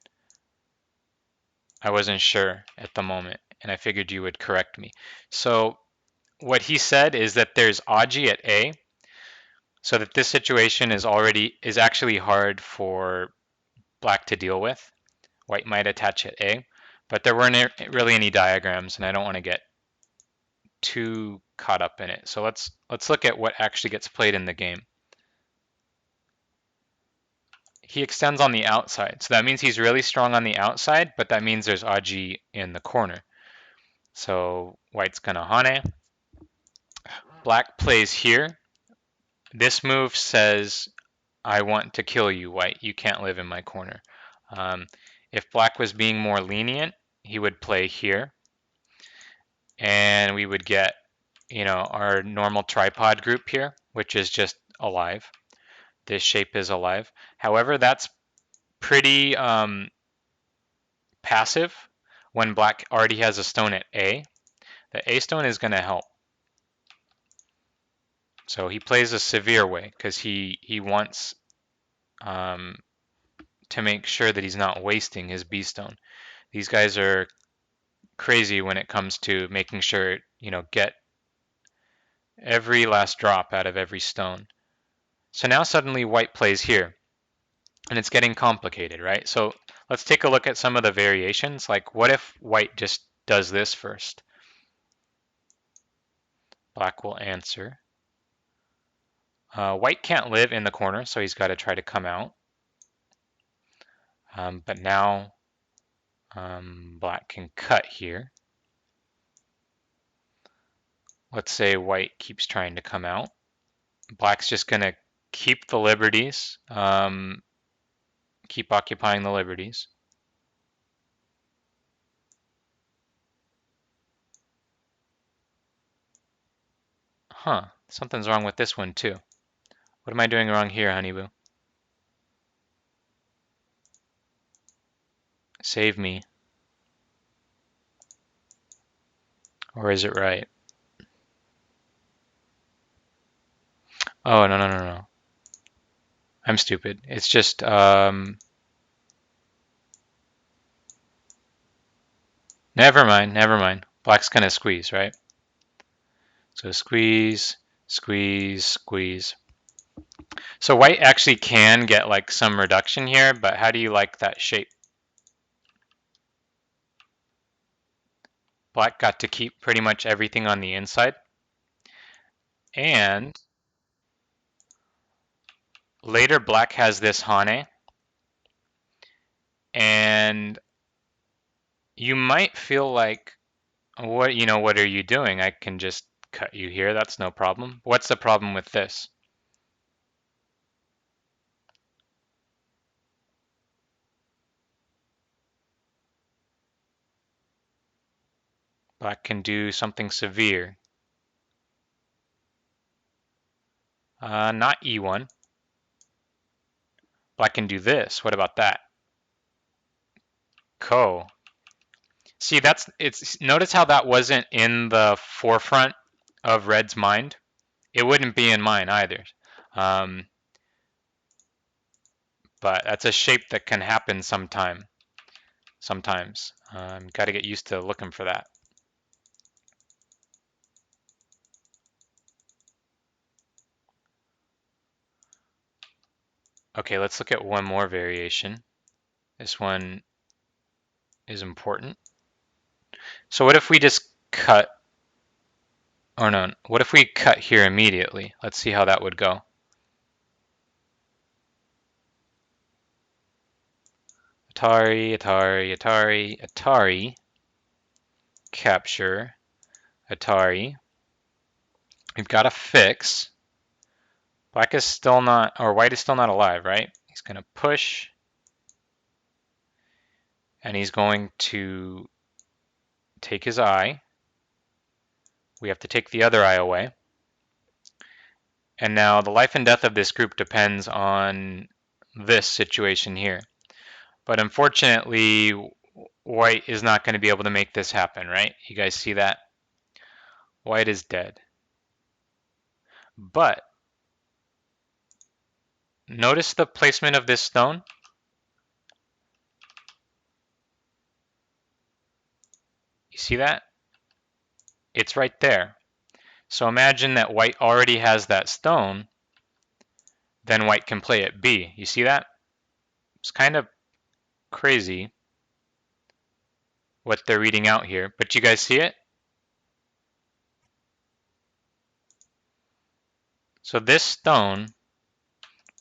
I wasn't sure at the moment, and I figured you would correct me. So what he said is that there's Aji at A, so that this situation is actually hard for black to deal with. White might attach at A, but there weren't really any diagrams, and I don't want to get too caught up in it. So let's look at what actually gets played in the game. He extends on the outside, so that means he's really strong on the outside, but that means there's Aji in the corner. So white's gonna Hane. Black plays here. This move says, I want to kill you, white. You can't live in my corner. If black was being more lenient, he would play here. And we would get, our normal tripod group here, which is just alive. This shape is alive. However, that's pretty passive when black already has a stone at A. The A stone is going to help. So he plays a severe way because he wants to make sure that he's not wasting his B stone. These guys are crazy when it comes to making sure, get every last drop out of every stone. So now suddenly white plays here, and it's getting complicated, right? So let's take a look at some of the variations. Like, what if white just does this first? Black will answer. White can't live in the corner, so he's got to try to come out. But now black can cut here. Let's say white keeps trying to come out. Black's just going to keep the liberties, keep occupying the liberties. Huh, something's wrong with this one too. What am I doing wrong here, Honeyboo? Save me. Or is it right? Oh, no, no, no, no. I'm stupid. It's just, never mind, never mind. Black's gonna squeeze, right? So squeeze, squeeze, squeeze. So white actually can get like some reduction here, but how do you like that shape? Black got to keep pretty much everything on the inside. And later black has this Hane. And you might feel like, what are you doing? I can just cut you here. That's no problem. What's the problem with this? Black can do something severe. Not E1. Black can do this. What about that? Ko. See, notice how that wasn't in the forefront of red's mind? It wouldn't be in mine either. But that's a shape that can happen sometimes. Got to get used to looking for that. Okay, let's look at one more variation. This one is important. So what if we just cut, or no, what if we cut here immediately? Let's see how that would go. Atari, Atari, Atari, Atari, capture, Atari. We've got a fix. Black is still not, or white is still not alive, right? He's going to push, and he's going to take his eye. We have to take the other eye away. And now the life and death of this group depends on this situation here. But unfortunately, white is not going to be able to make this happen, right? You guys see that? White is dead. But notice the placement of this stone. You see that? It's right there. So imagine that white already has that stone, then white can play at B. You see that? It's kind of crazy what they're reading out here, but you guys see it? So this stone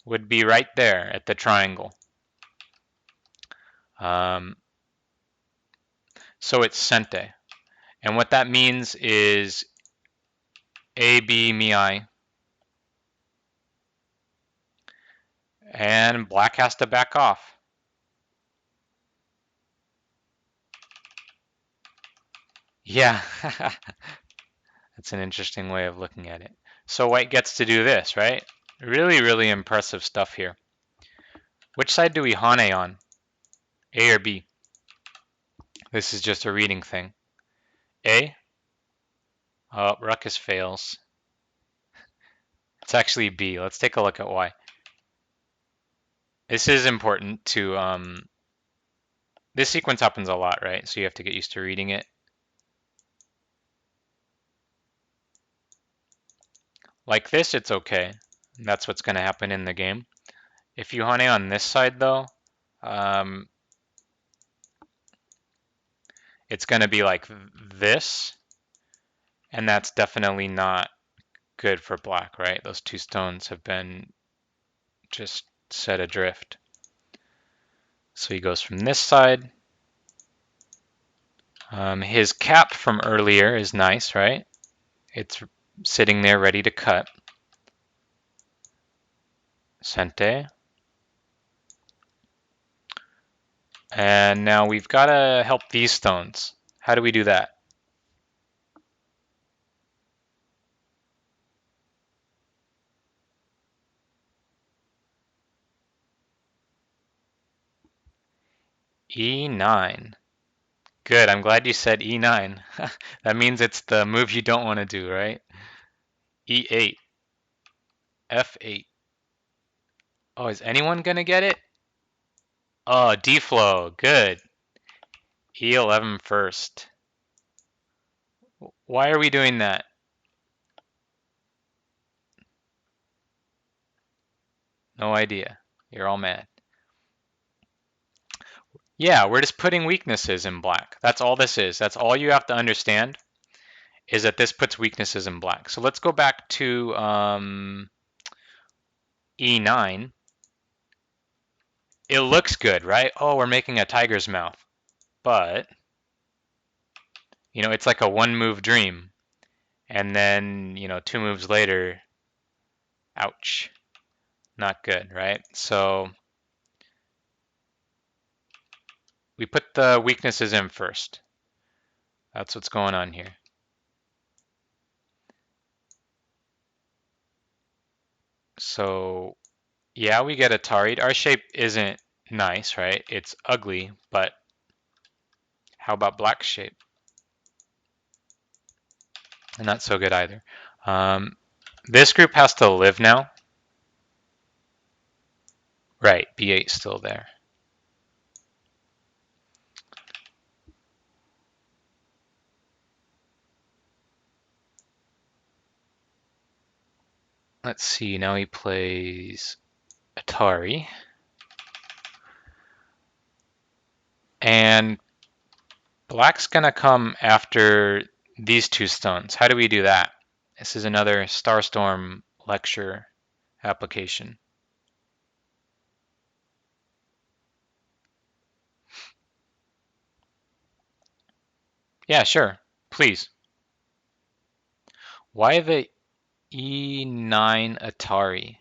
would be right there at the triangle. So it's sente. And what that means is A, B, mi, I. And black has to back off. Yeah, that's an interesting way of looking at it. So white gets to do this, right? Really, really impressive stuff here. Which side do we hane on? A or B? This is just a reading thing. A? Oh, Ruckus fails. It's actually B. Let's take a look at why. This is important to, this sequence happens a lot, right? So you have to get used to reading it. Like this, it's okay. That's what's going to happen in the game. If you hane on this side, though, it's going to be like this, and that's definitely not good for black, right? Those two stones have been just set adrift. So he goes from this side. His cap from earlier is nice, right? It's sitting there ready to cut. Sente. And now we've got to help these stones. How do we do that? E9. Good, I'm glad you said E9. That means it's the move you don't want to do, right? E8. F8. Oh, is anyone going to get it? Oh, D-flow. Good. E11 first. Why are we doing that? No idea. You're all mad. Yeah, we're just putting weaknesses in black. That's all this is. That's all you have to understand, is that this puts weaknesses in black. So let's go back to E9. It looks good, right? Oh, we're making a tiger's mouth. But, it's like a one-move dream. And then, 2 moves later, ouch. Not good, right? So we put the weaknesses in first. That's what's going on here. So yeah, we get Atari'd. Our shape isn't nice, right? It's ugly, but how about black shape? And not so good either. This group has to live now. Right, B8 still there. Let's see, now he plays Atari. And black's gonna come after these two stones. How do we do that? This is another Starstorm lecture application. Yeah, sure, please. Why the E9 Atari?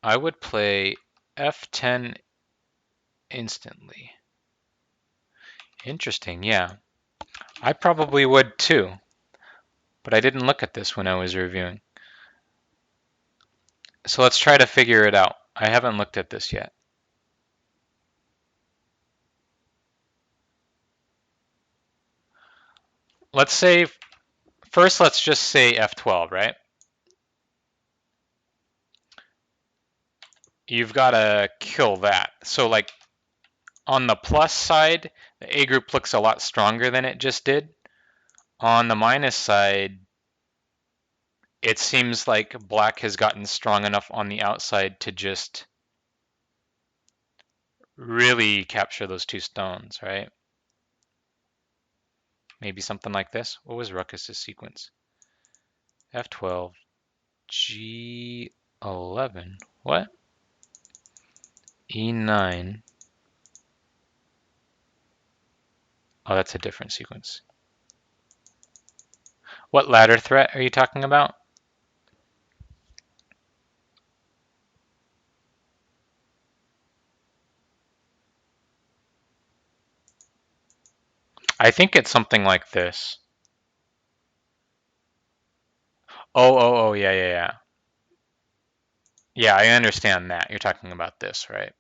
I would play F10 instantly. Interesting, yeah. I probably would too, but I didn't look at this when I was reviewing. So let's try to figure it out. I haven't looked at this yet. Let's say, first let's just say F12, right? You've got to kill that. So like on the plus side, the A group looks a lot stronger than it just did. On the minus side, it seems like black has gotten strong enough on the outside to just really capture those two stones, right? Maybe something like this. What was Ruckus's sequence? F12, G11. What? E9. Oh, that's a different sequence. What ladder threat are you talking about? I think it's something like this. Oh, yeah, yeah, yeah. Yeah, I understand that. You're talking about this, right?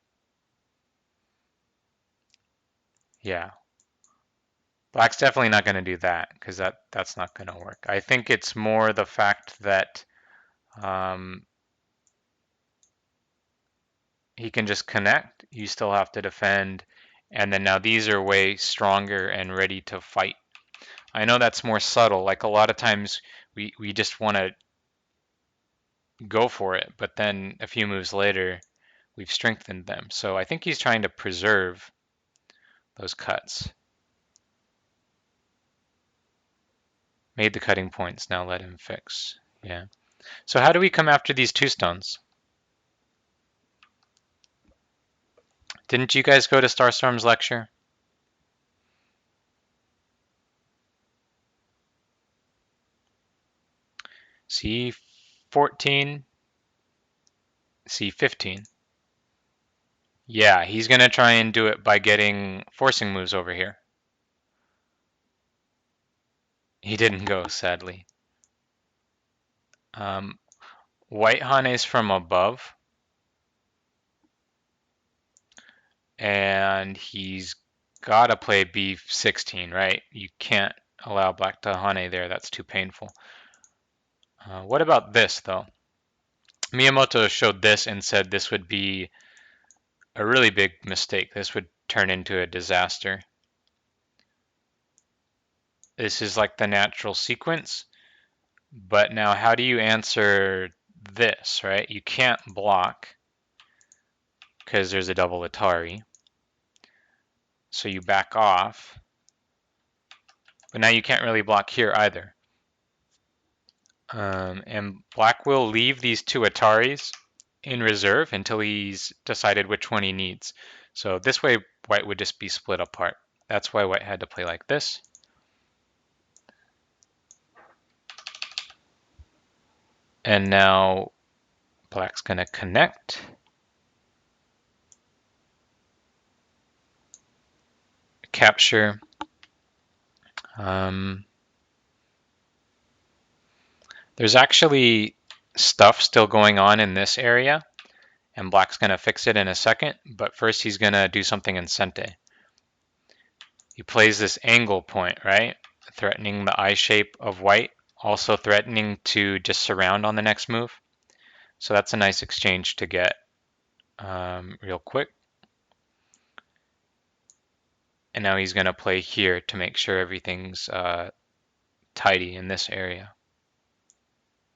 Yeah. Black's definitely not going to do that because that's not going to work. I think it's more the fact that um, he can just connect. You still have to defend. And then now these are way stronger and ready to fight. I know that's more subtle. Like a lot of times we just want to go for it, but then a few moves later we've strengthened them. So I think he's trying to preserve those cuts. Made the cutting points, now let him fix. Yeah. So how do we come after these two stones? Didn't you guys go to Starstorm's lecture? C14, C15. Yeah, he's gonna try and do it by getting forcing moves over here. He didn't go, sadly. White Hane's from above, and he's gotta play B16, right? You can't allow black to Hane there, that's too painful. What about this, though? Miyamoto showed this and said this would be a really big mistake. This would turn into a disaster. This is like the natural sequence, but now how do you answer this, right? You can't block because there's a double Atari. So you back off, but now you can't really block here either. And black will leave these two Ataris in reserve until he's decided which one he needs. So this way white would just be split apart. That's why white had to play like this. And now black's gonna connect. Capture. There's actually stuff still going on in this area, and black's gonna fix it in a second, but first he's gonna do something in Sente. He plays this angle point, right? Threatening the eye shape of white, also threatening to just surround on the next move. So that's a nice exchange to get real quick. And now he's going to play here to make sure everything's tidy in this area.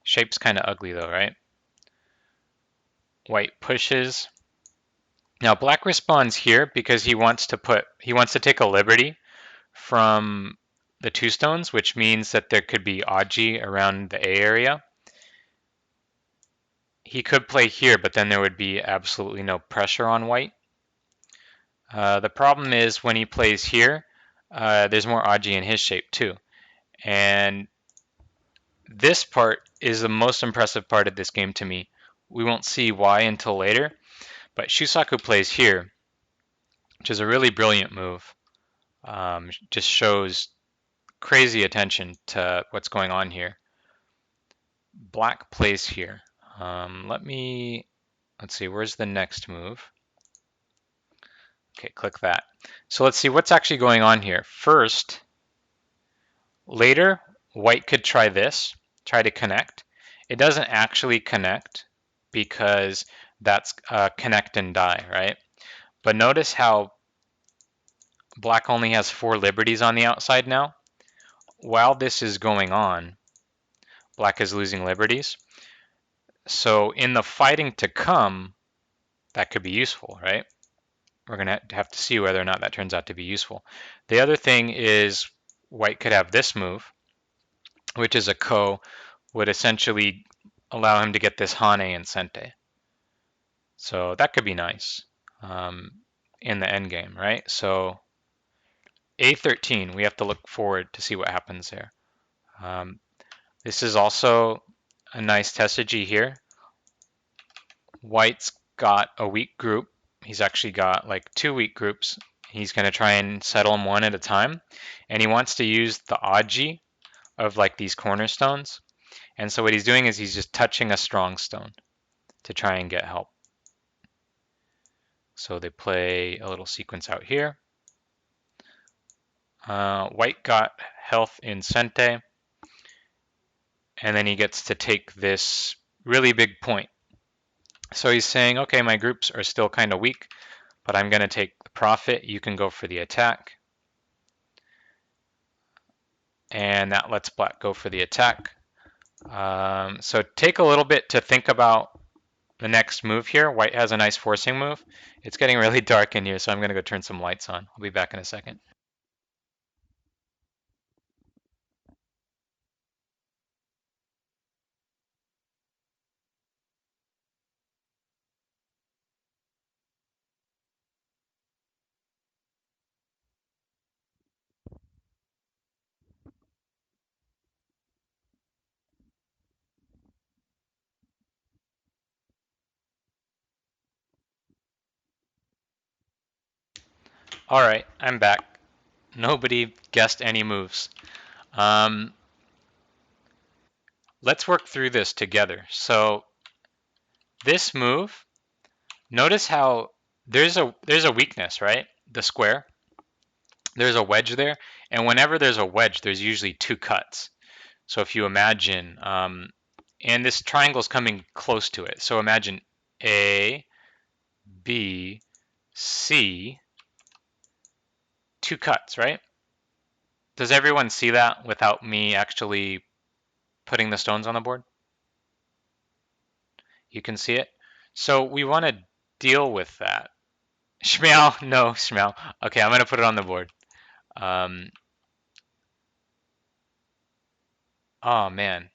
Shape's kind of ugly though, right? White pushes. Now black responds here because he wants to take a liberty from the two stones, which means that there could be Aji around the A area. He could play here, but then there would be absolutely no pressure on white. The problem is when he plays here, there's more Aji in his shape too. And this part is the most impressive part of this game to me. We won't see why until later, but Shusaku plays here, which is a really brilliant move. Just shows crazy attention to what's going on here. Black plays here. Let's see, where's the next move? Okay, click that. So let's see what's actually going on here. First, later, white could try this, try to connect. It doesn't actually connect because that's connect and die, right? But notice how black only has 4 liberties on the outside now. While this is going on, Black is losing liberties. So in the fighting to come, that could be useful, right? We're going to have to see whether or not that turns out to be useful. The other thing is white could have this move, which is a ko, would essentially allow him to get this Hane and Sente. So that could be nice in the endgame, right? So A13, we have to look forward to see what happens there. This is also a nice Tesuji here. White's got a weak group. He's actually got like 2 weak groups. He's going to try and settle them one at a time. And he wants to use the Aji of like these cornerstones. And so what he's doing is he's just touching a strong stone to try and get help. So they play a little sequence out here. White got health in Sente. And then he gets to take this really big point. So he's saying, okay, my groups are still kind of weak, but I'm going to take the profit. You can go for the attack. And that lets black go for the attack. So take a little bit to think about the next move here. White has a nice forcing move. It's getting really dark in here, so I'm going to go turn some lights on. I'll be back in a second. All right, I'm back. Nobody guessed any moves. Um, let's work through this together. So this move, notice how there's a weakness, right? The square. There's a wedge there, and whenever there's a wedge, there's usually 2 cuts. So if you imagine, and this triangle is coming close to it. So imagine A, B, C, 2 cuts, right? Does everyone see that without me actually putting the stones on the board? You can see it. So we want to deal with that. Shmeow, no, Shmeow. Okay, I'm going to put it on the board. Oh man,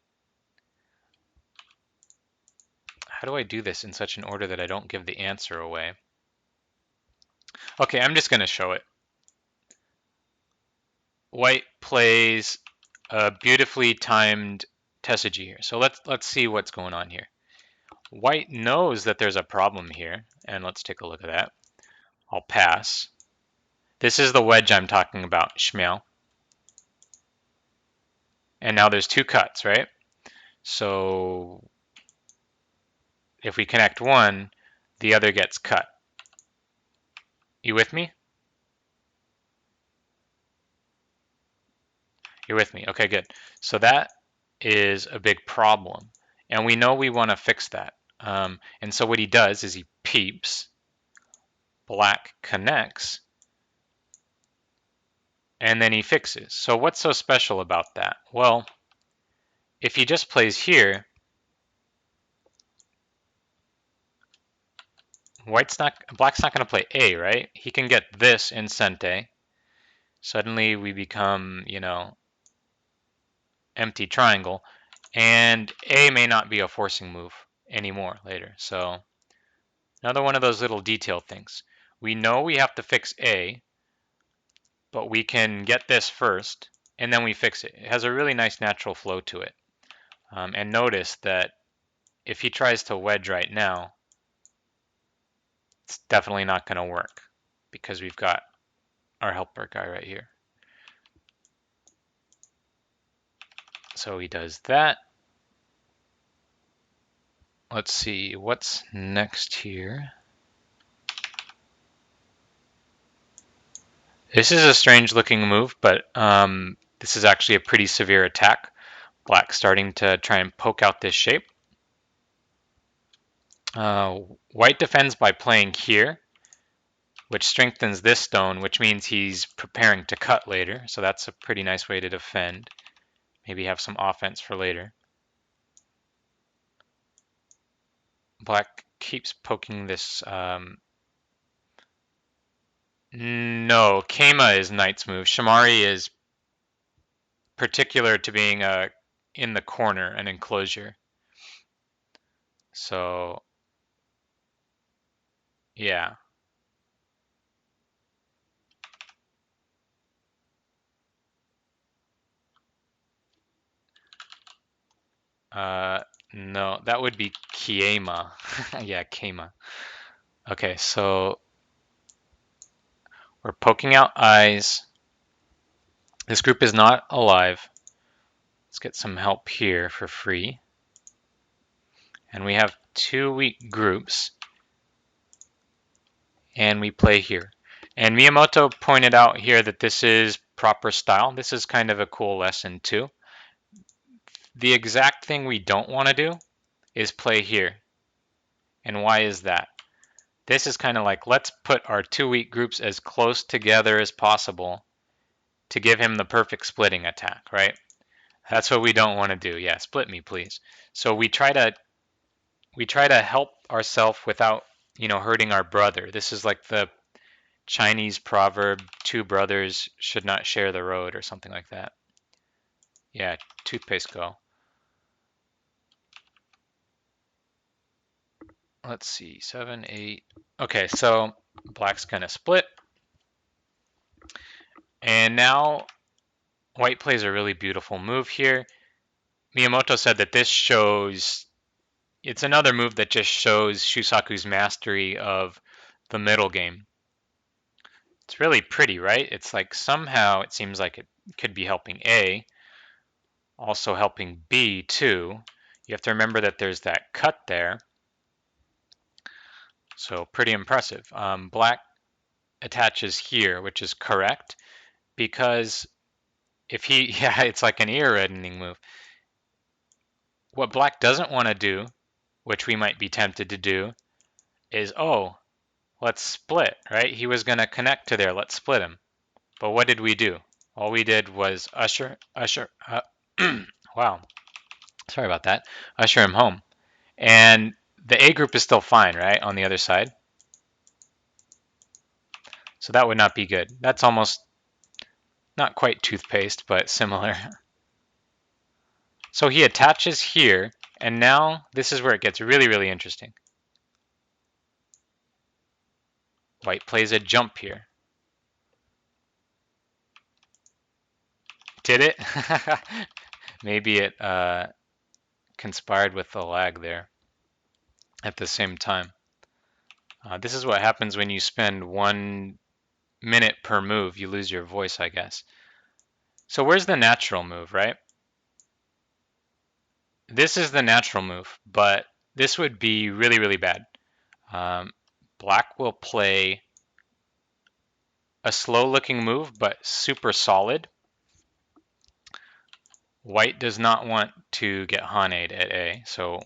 how do I do this in such an order that I don't give the answer away? Okay, I'm just going to show it. White plays a beautifully timed Tesuji here. So let's see what's going on here. White knows that there's a problem here, and let's take a look at that. I'll pass. This is the wedge I'm talking about, Shmeow. And now there's 2 cuts, right? So if we connect one, the other gets cut. You with me? You're with me. Okay, good. So that is a big problem. And we know we want to fix that. And so what he does is he peeps, black connects, and then he fixes. So what's so special about that? Well, if he just plays here, black's not going to play A, right? He can get this in Sente. Suddenly we become, empty triangle, and A may not be a forcing move anymore later. So another one of those little detail things. We know we have to fix A, but we can get this first, and then we fix it. It has a really nice natural flow to it. And notice that if he tries to wedge right now, it's definitely not going to work because we've got our helper guy right here. So he does that. Let's see, what's next here? This is a strange looking move, but this is actually a pretty severe attack. Black starting to try and poke out this shape. White defends by playing here, which strengthens this stone, which means he's preparing to cut later. So that's a pretty nice way to defend. Maybe have some offense for later. Black keeps poking this. No, Keima is Knight's move. Shamari is particular to being in the corner, an enclosure. So, yeah. Uh, no, that would be Kiema. Yeah, Keima. Okay, so we're poking out eyes. This group is not alive. Let's get some help here for free. And we have 2 weak groups. And we play here. And Miyamoto pointed out here that this is proper style. This is kind of a cool lesson too. The exact thing we don't want to do is play here. And why is that? This is kind of like, let's put our 2 weak groups as close together as possible to give him the perfect splitting attack, right? That's what we don't want to do. Yeah, split me, please. So we try to help ourselves without, hurting our brother. This is like the Chinese proverb, two brothers should not share the road or something like that. Yeah, toothpaste go. Let's see, 7, 8. Okay, so black's gonna split. And now white plays a really beautiful move here. Miyamoto said that this shows, it's another move that just shows Shusaku's mastery of the middle game. It's really pretty, right? It's like somehow it seems like it could be helping A, also helping B too. You have to remember that there's that cut there. So pretty impressive. Black attaches here, which is correct, because if he, yeah, it's like an ear-reddening move. What black doesn't want to do, which we might be tempted to do, is, oh, let's split, right? He was going to connect to there, let's split him. But what did we do? All we did was usher, wow, sorry about that, usher him home. And the A group is still fine, right, on the other side. So that would not be good. That's almost not quite toothpaste, but similar. So he attaches here, and now this is where it gets really, really interesting. White plays a jump here. Did it? Maybe it conspired with the lag there at the same time. This is what happens when you spend 1 minute per move. You lose your voice, I guess. So where's the natural move, right? This is the natural move, but this would be really, really bad. Black will play a slow-looking move, but super solid. White does not want to get Haned at A, so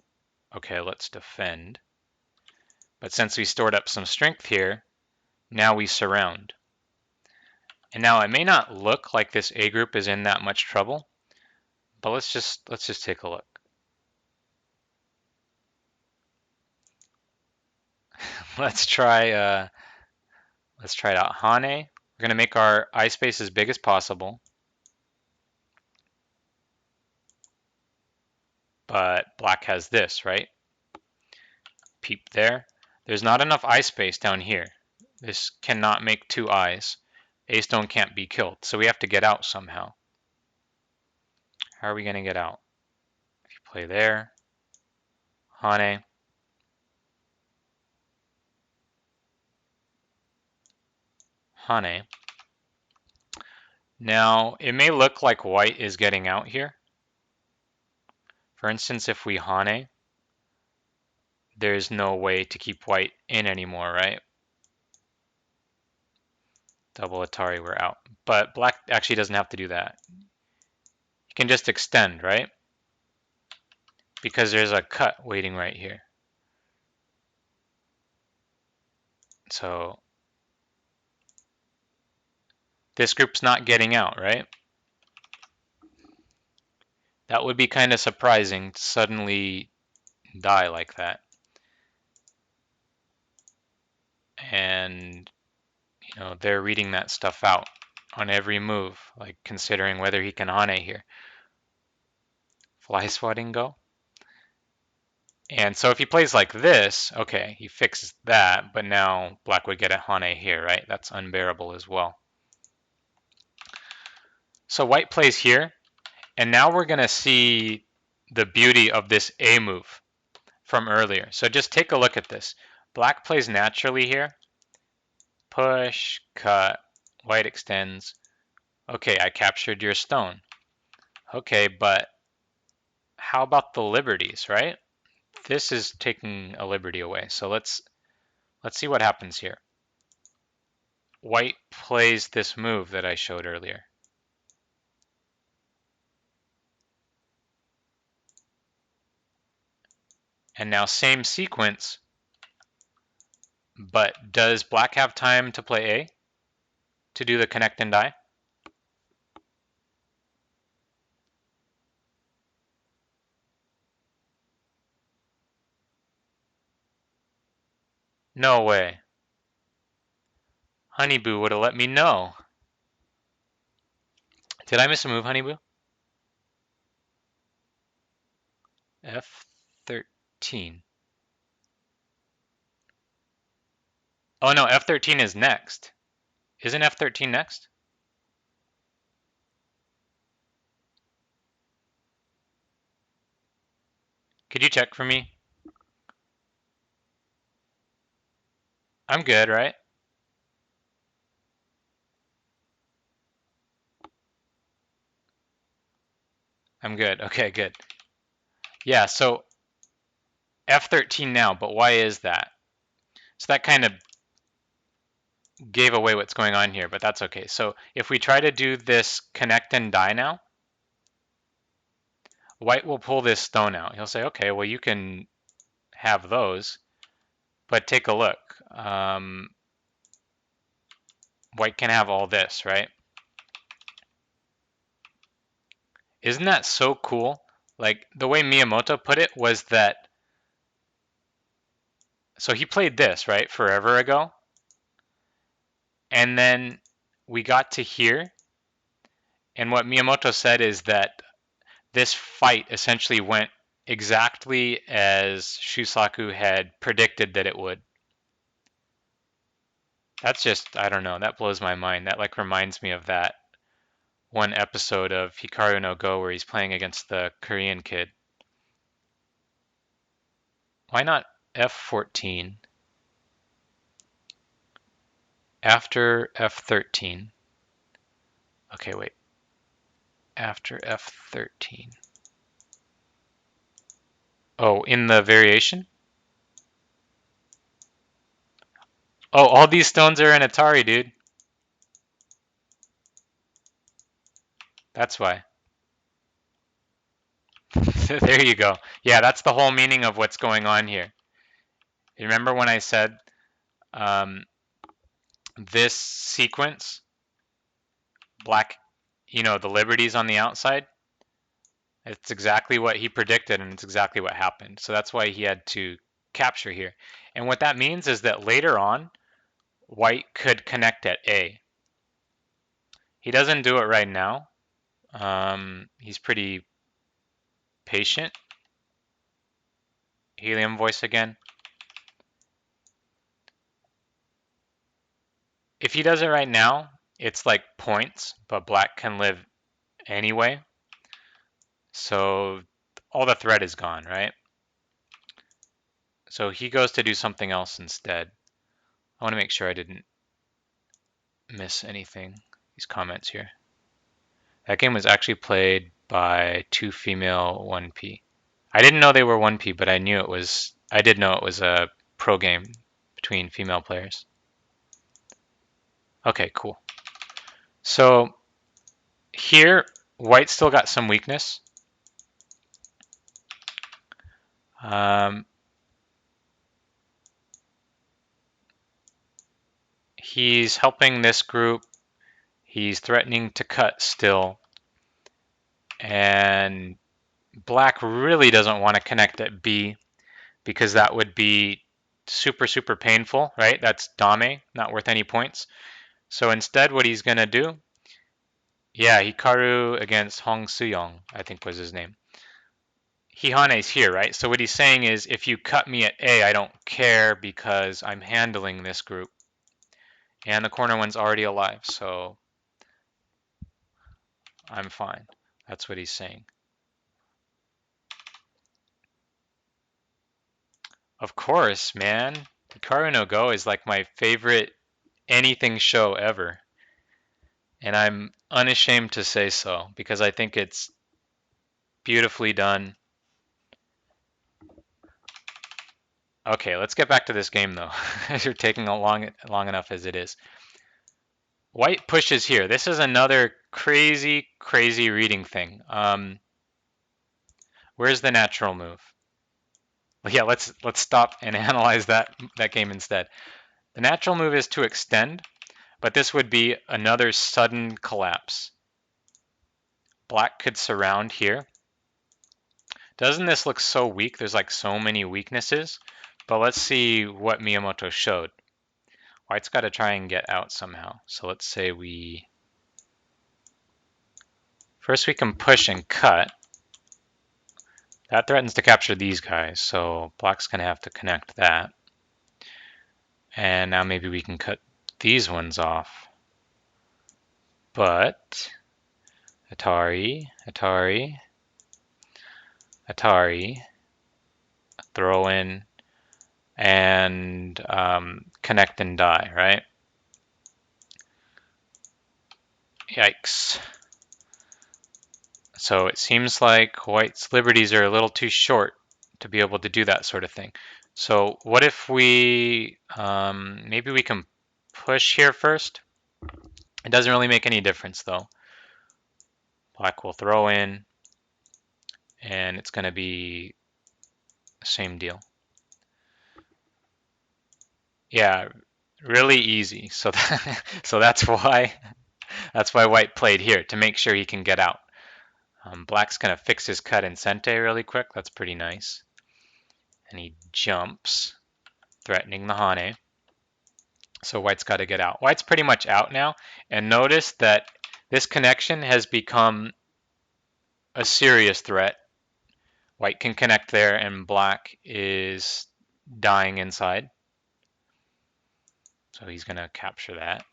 okay, let's defend. But since we stored up some strength here, now we surround. And now it may not look like this A group is in that much trouble, but let's just take a look. Let's try it out. Hane. We're gonna make our eye space as big as possible. But black has this, right? Peep there. There's not enough eye space down here. This cannot make 2 eyes. A stone can't be killed, so we have to get out somehow. How are we gonna get out? If you play there, Hane. Hane. Now, it may look like white is getting out here. For instance, if we Hane, there's no way to keep white in anymore, right? Double Atari, we're out. But black actually doesn't have to do that. You can just extend, right? Because there's a cut waiting right here. So this group's not getting out, right? That would be kind of surprising to suddenly die like that. and they're reading that stuff out on every move, like considering whether he can Hane here. Fly swatting go. And so if he plays like this, okay, he fixes that, but now black would get a Hane here, right? That's unbearable as well. So white plays here, and now we're going to see the beauty of this A move from earlier. So just take a look at this. Black plays naturally here. Push, cut, white extends. Okay, I captured your stone. Okay, but how about the liberties, right? This is taking a liberty away. So let's see what happens here. White plays this move that I showed earlier. And now same sequence, but does black have time to play A to do the connect and die? No way. Honeyboo would have let me know. Did I miss a move, Honeyboo? F13. Oh no, F13 is next. Isn't F13 next? Could you check for me? I'm good, right? I'm good. Okay, good. Yeah, so F13 now, but why is that? So that kind of gave away what's going on here, but that's okay. So if we try to do this connect and die now, white will pull this stone out. He'll say, okay, well, you can have those, but take a look. White can have all this, right? Isn't that so cool? Like the way Miyamoto put it was that, so he played this, right, forever ago. And then we got to here. And what Miyamoto said is that this fight essentially went exactly as Shusaku had predicted that it would. That's just, I don't know, that blows my mind. That like reminds me of that one episode of Hikaru no Go where he's playing against the Korean kid. Why not F14 after F13? Okay, wait. After F13. Oh, in the variation? Oh, all these stones are in Atari, dude. That's why. There you go. Yeah, that's the whole meaning of what's going on here. You remember when I said um, this sequence, black, the liberties on the outside? It's exactly what he predicted, and it's exactly what happened. So that's why he had to capture here. And what that means is that later on, white could connect at A. He doesn't do it right now. He's pretty patient. Helium voice again. If he does it right now, it's like points, but black can live anyway. So all the threat is gone, right? So he goes to do something else instead. I want to make sure I didn't miss anything. These comments here. That game was actually played by two female 1P. I didn't know they were 1P, but I did know it was a pro game between female players. Okay, cool. So here, white still got some weakness. He's helping this group. He's threatening to cut still. And black really doesn't want to connect at B because that would be super, super painful, right? That's Dame, not worth any points. So instead, what he's going to do, yeah, Hikaru against Hong Suyong, I think was his name. Hihane's here, right? So what he's saying is, if you cut me at A, I don't care because I'm handling this group. And the corner one's already alive, so I'm fine. That's what he's saying. Of course, man. Hikaru no Go is like my favorite anything show ever. And I'm unashamed to say so because I think it's beautifully done. Okay, let's get back to this game though. You're taking long enough as it is. White pushes here. This is another crazy, crazy reading thing. Where's the natural move? Well, yeah, let's stop and analyze that game instead. The natural move is to extend, but this would be another sudden collapse. Black could surround here. Doesn't this look so weak? There's like so many weaknesses. But let's see what Miyamoto showed. White's got to try and get out somehow. So let's say first we can push and cut. That threatens to capture these guys, so Black's going to have to connect that. And now maybe we can cut these ones off. But Atari, throw in, and connect and die, right? Yikes. So it seems like White's liberties are a little too short to be able to do that sort of thing. So what if we, maybe we can push here first? It doesn't really make any difference though. Black will throw in, and it's going to be the same deal. Yeah, really easy. So so that's why White played here, to make sure he can get out. Black's going to fix his cut in Sente really quick. That's pretty nice. And he jumps, threatening the Hane. So White's got to get out. White's pretty much out now. And notice that this connection has become a serious threat. White can connect there, and Black is dying inside. So he's going to capture that.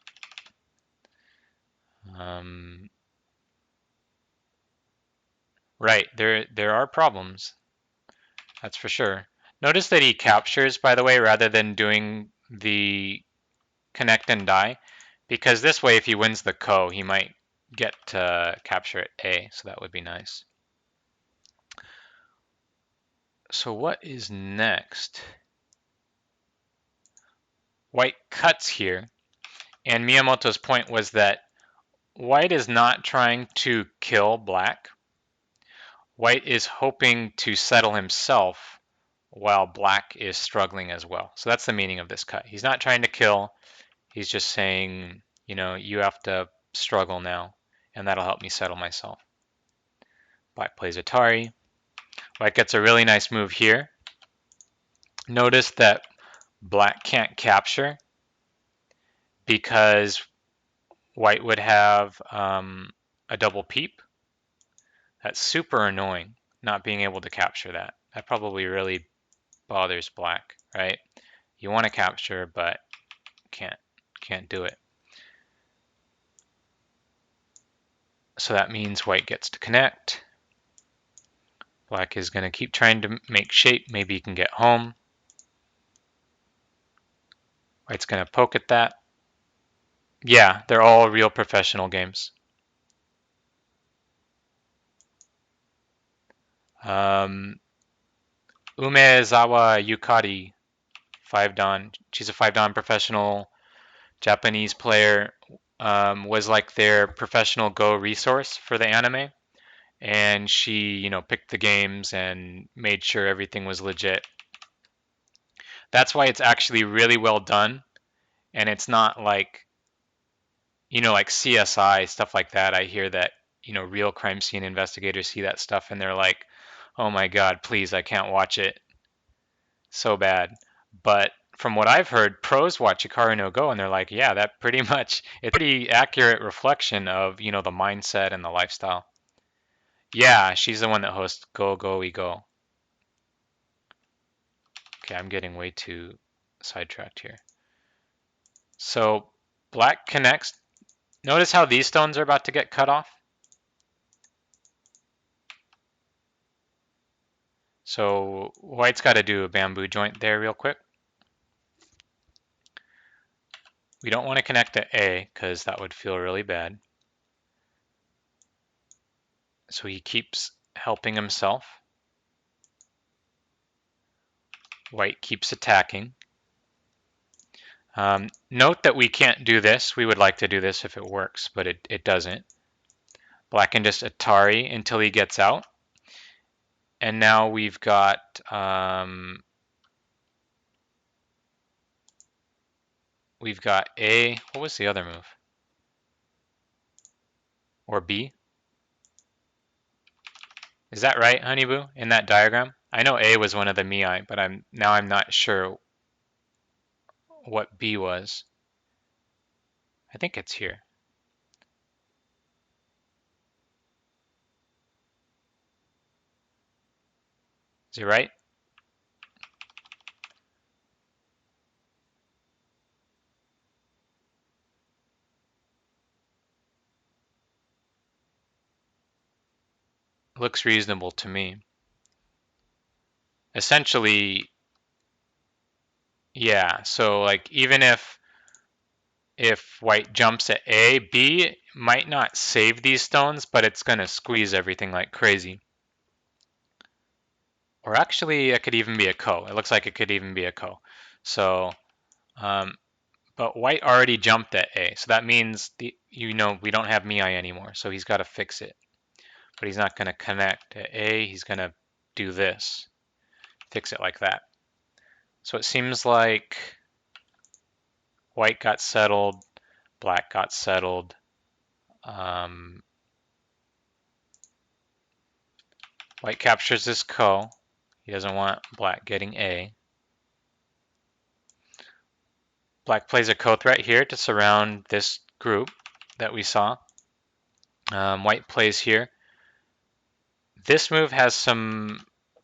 Right, there are problems. That's for sure. Notice that he captures, by the way, rather than doing the connect and die, because this way, if he wins the Ko, he might get to capture at A, so that would be nice. So what is next? White cuts here, and Miyamoto's point was that White is not trying to kill Black. White is hoping to settle himself while Black is struggling as well. So that's the meaning of this cut. He's not trying to kill. He's just saying, you have to struggle now, and that'll help me settle myself. Black plays Atari. White gets a really nice move here. Notice that Black can't capture because White would have a double peep. That's super annoying, not being able to capture that. That probably really bothers Black, right? You want to capture, but can't do it. So that means White gets to connect. Black is going to keep trying to make shape. Maybe he can get home. White's going to poke at that. Yeah, they're all real professional games. Umezawa Yukari, 5-dan. She's a 5-dan professional Japanese player. Was like their professional Go resource for the anime. And she, picked the games and made sure everything was legit. That's why it's actually really well done. And it's not like, like CSI, stuff like that. I hear that, real crime scene investigators see that stuff and they're like, oh my God, please, I can't watch it. So bad. But from what I've heard, pros watch Hikaru no Go and they're like, yeah, that pretty much, it's a pretty accurate reflection of, you know, the mindset and the lifestyle. Yeah, she's the one that hosts Go Go We Go. Okay, I'm getting way too sidetracked here. So black connects. Notice how these stones are about to get cut off? So white's got to do a bamboo joint there real quick. We don't want to connect to A because that would feel really bad. So he keeps helping himself. White keeps attacking. Note that we can't do this. We would like to do this if it works, but it doesn't. Black can just Atari until he gets out. And now we've got A. What was the other move? Or B? Is that right, Honeyboo, in that diagram? I know A was one of the Mii, but I'm not sure what B was. I think it's here. Is it right? Looks reasonable to me. Essentially, yeah, so like even if white jumps at A, B might not save these stones, but it's going to squeeze everything like crazy. Or actually, it could even be a ko. It looks like it could even be a ko. So, but white already jumped at A, so that means we don't have Mii anymore, so he's got to fix it. But he's not going to connect at A, he's going to do this, fix it like that. So it seems like white got settled, black got settled. White captures this ko. He doesn't want black getting A. Black plays a ko threat here to surround this group that we saw. White plays here. This move has some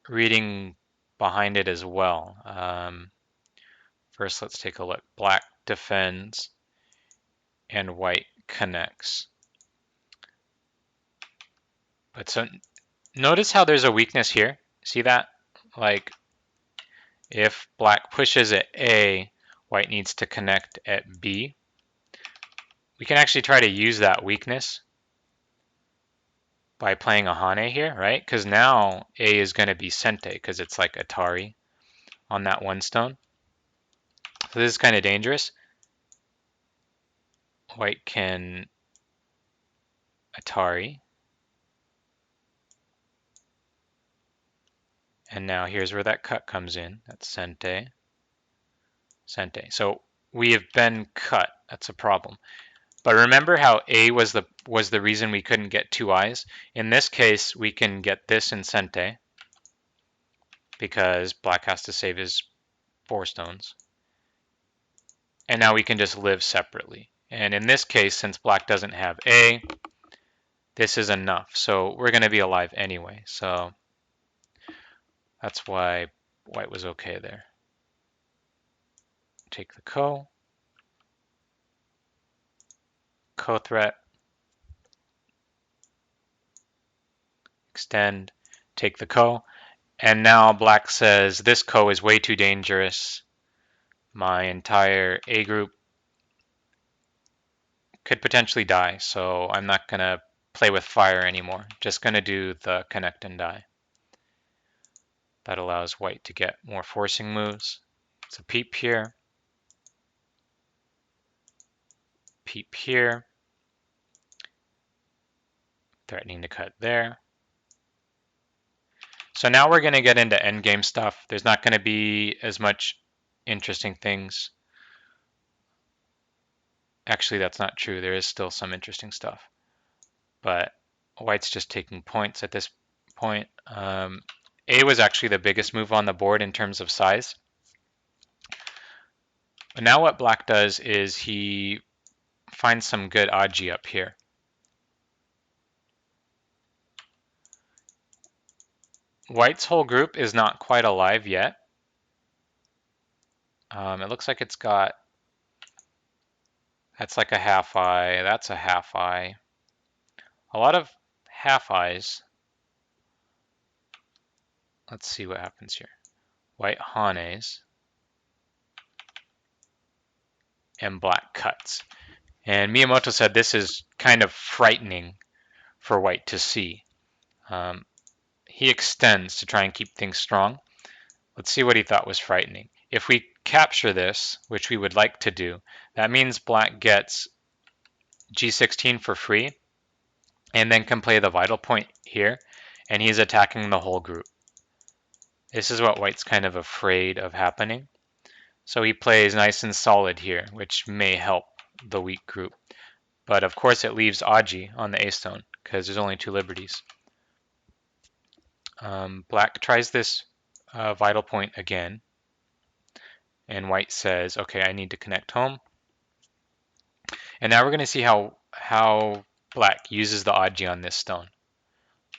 reading behind it as well. First, let's take a look. Black defends and white connects. But so notice how there's a weakness here. See that? Like if black pushes at A, white needs to connect at B. We can actually try to use that weakness by playing a Hane here, right? Because now A is going to be Sente because it's like Atari on that one stone. So this is kind of dangerous. White can Atari. And now here's where that cut comes in. That's Sente. Sente. So we have been cut. That's a problem. But remember how A was the reason we couldn't get two eyes? In this case, we can get this in Sente because black has to save his 4 stones. And now we can just live separately. And in this case, since black doesn't have A, this is enough. So we're going to be alive anyway. So that's why white was okay there. Take the ko. Ko threat. Extend. Take the ko. And now black says, this ko is way too dangerous. My entire A group could potentially die, so I'm not going to play with fire anymore. Just going to do the connect and die. That allows white to get more forcing moves. It's a peep here. Peep here. Threatening to cut there. So now we're going to get into endgame stuff. There's not going to be as much interesting things. Actually, that's not true. There is still some interesting stuff. But white's just taking points at this point. A was actually the biggest move on the board in terms of size. But now what black does is he finds some good Aji up here. White's whole group is not quite alive yet. It looks like it's got, that's like a half eye, that's a half eye. A lot of half eyes. Let's see what happens here. White Hanes and black cuts. And Miyamoto said this is kind of frightening for white to see. He extends to try and keep things strong. Let's see what he thought was frightening. If we capture this, which we would like to do, that means black gets G16 for free and then can play the vital point here, and he's attacking the whole group. This is what white's kind of afraid of happening. So he plays nice and solid here, which may help the weak group. But of course it leaves Aji on the A-stone because there's only 2 liberties. Black tries this vital point again, and white says, okay, I need to connect home. And now we're going to see how black uses the Aji on this stone.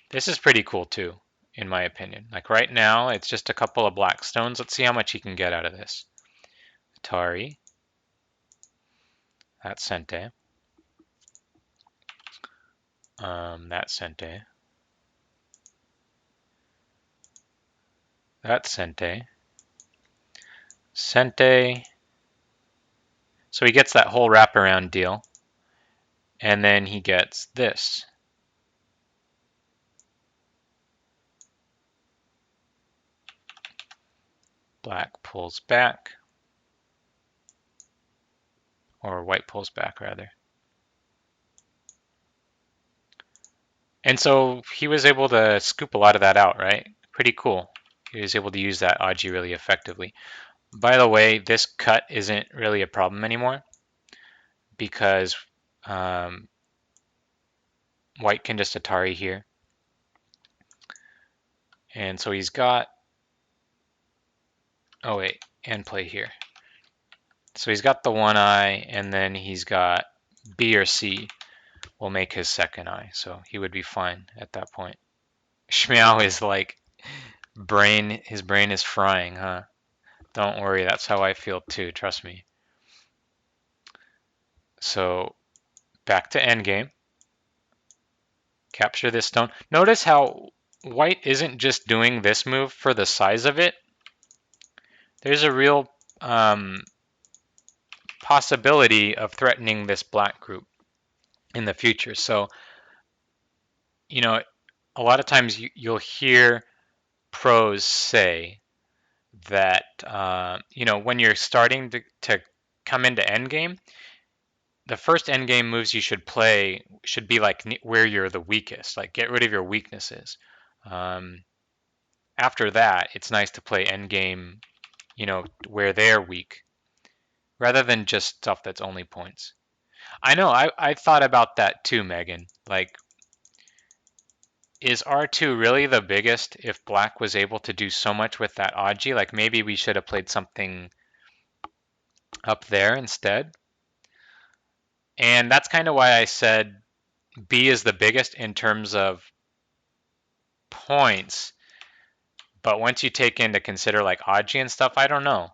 This is pretty cool too, in my opinion. Like right now, it's just a couple of black stones. Let's see how much he can get out of this. Atari. That's Sente. That's Sente. That's Sente. Sente. So he gets that whole wraparound deal. And then he gets this. Black pulls back. Or white pulls back, rather. And so he was able to scoop a lot of that out, right? Pretty cool. He was able to use that Aji really effectively. By the way, this cut isn't really a problem anymore because white can just Atari here. And so he's got, oh wait, and play here. So he's got the one eye, and then he's got B or C will make his second eye. So he would be fine at that point. Shmiao is like, his brain is frying, huh? Don't worry, that's how I feel too, trust me. So back to endgame. Capture this stone. Notice how white isn't just doing this move for the size of it. There's a real possibility of threatening this black group in the future. So, you know, a lot of times you'll hear pros say that, you know, when you're starting to come into endgame, the first endgame moves you should play should be like where you're the weakest, like get rid of your weaknesses. After that, it's nice to play endgame, you know, where they're weak, rather than just stuff that's only points. I know, I thought about that too, Megan. Like, is R2 really the biggest if black was able to do so much with that Aji? Like, maybe we should have played something up there instead. And that's kind of why I said B is the biggest in terms of points. But once you take into consider like Aji and stuff, I don't know.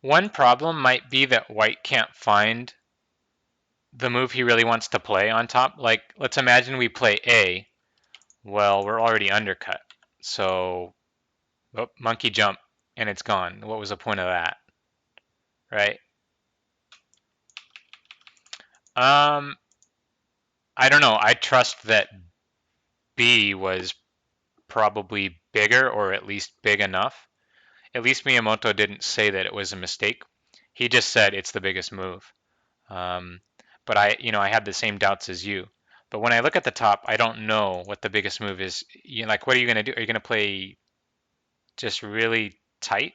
One problem might be that white can't find the move he really wants to play on top. Like, let's imagine we play A. Well, we're already undercut. So, oh, monkey jump, and it's gone. What was the point of that? Right? I don't know. I trust that B was probably bigger, or at least big enough. At least Miyamoto didn't say that it was a mistake. He just said it's the biggest move. But I had the same doubts as you. But when I look at the top, I don't know what the biggest move is. Like, what are you going to do? Are you going to play just really tight?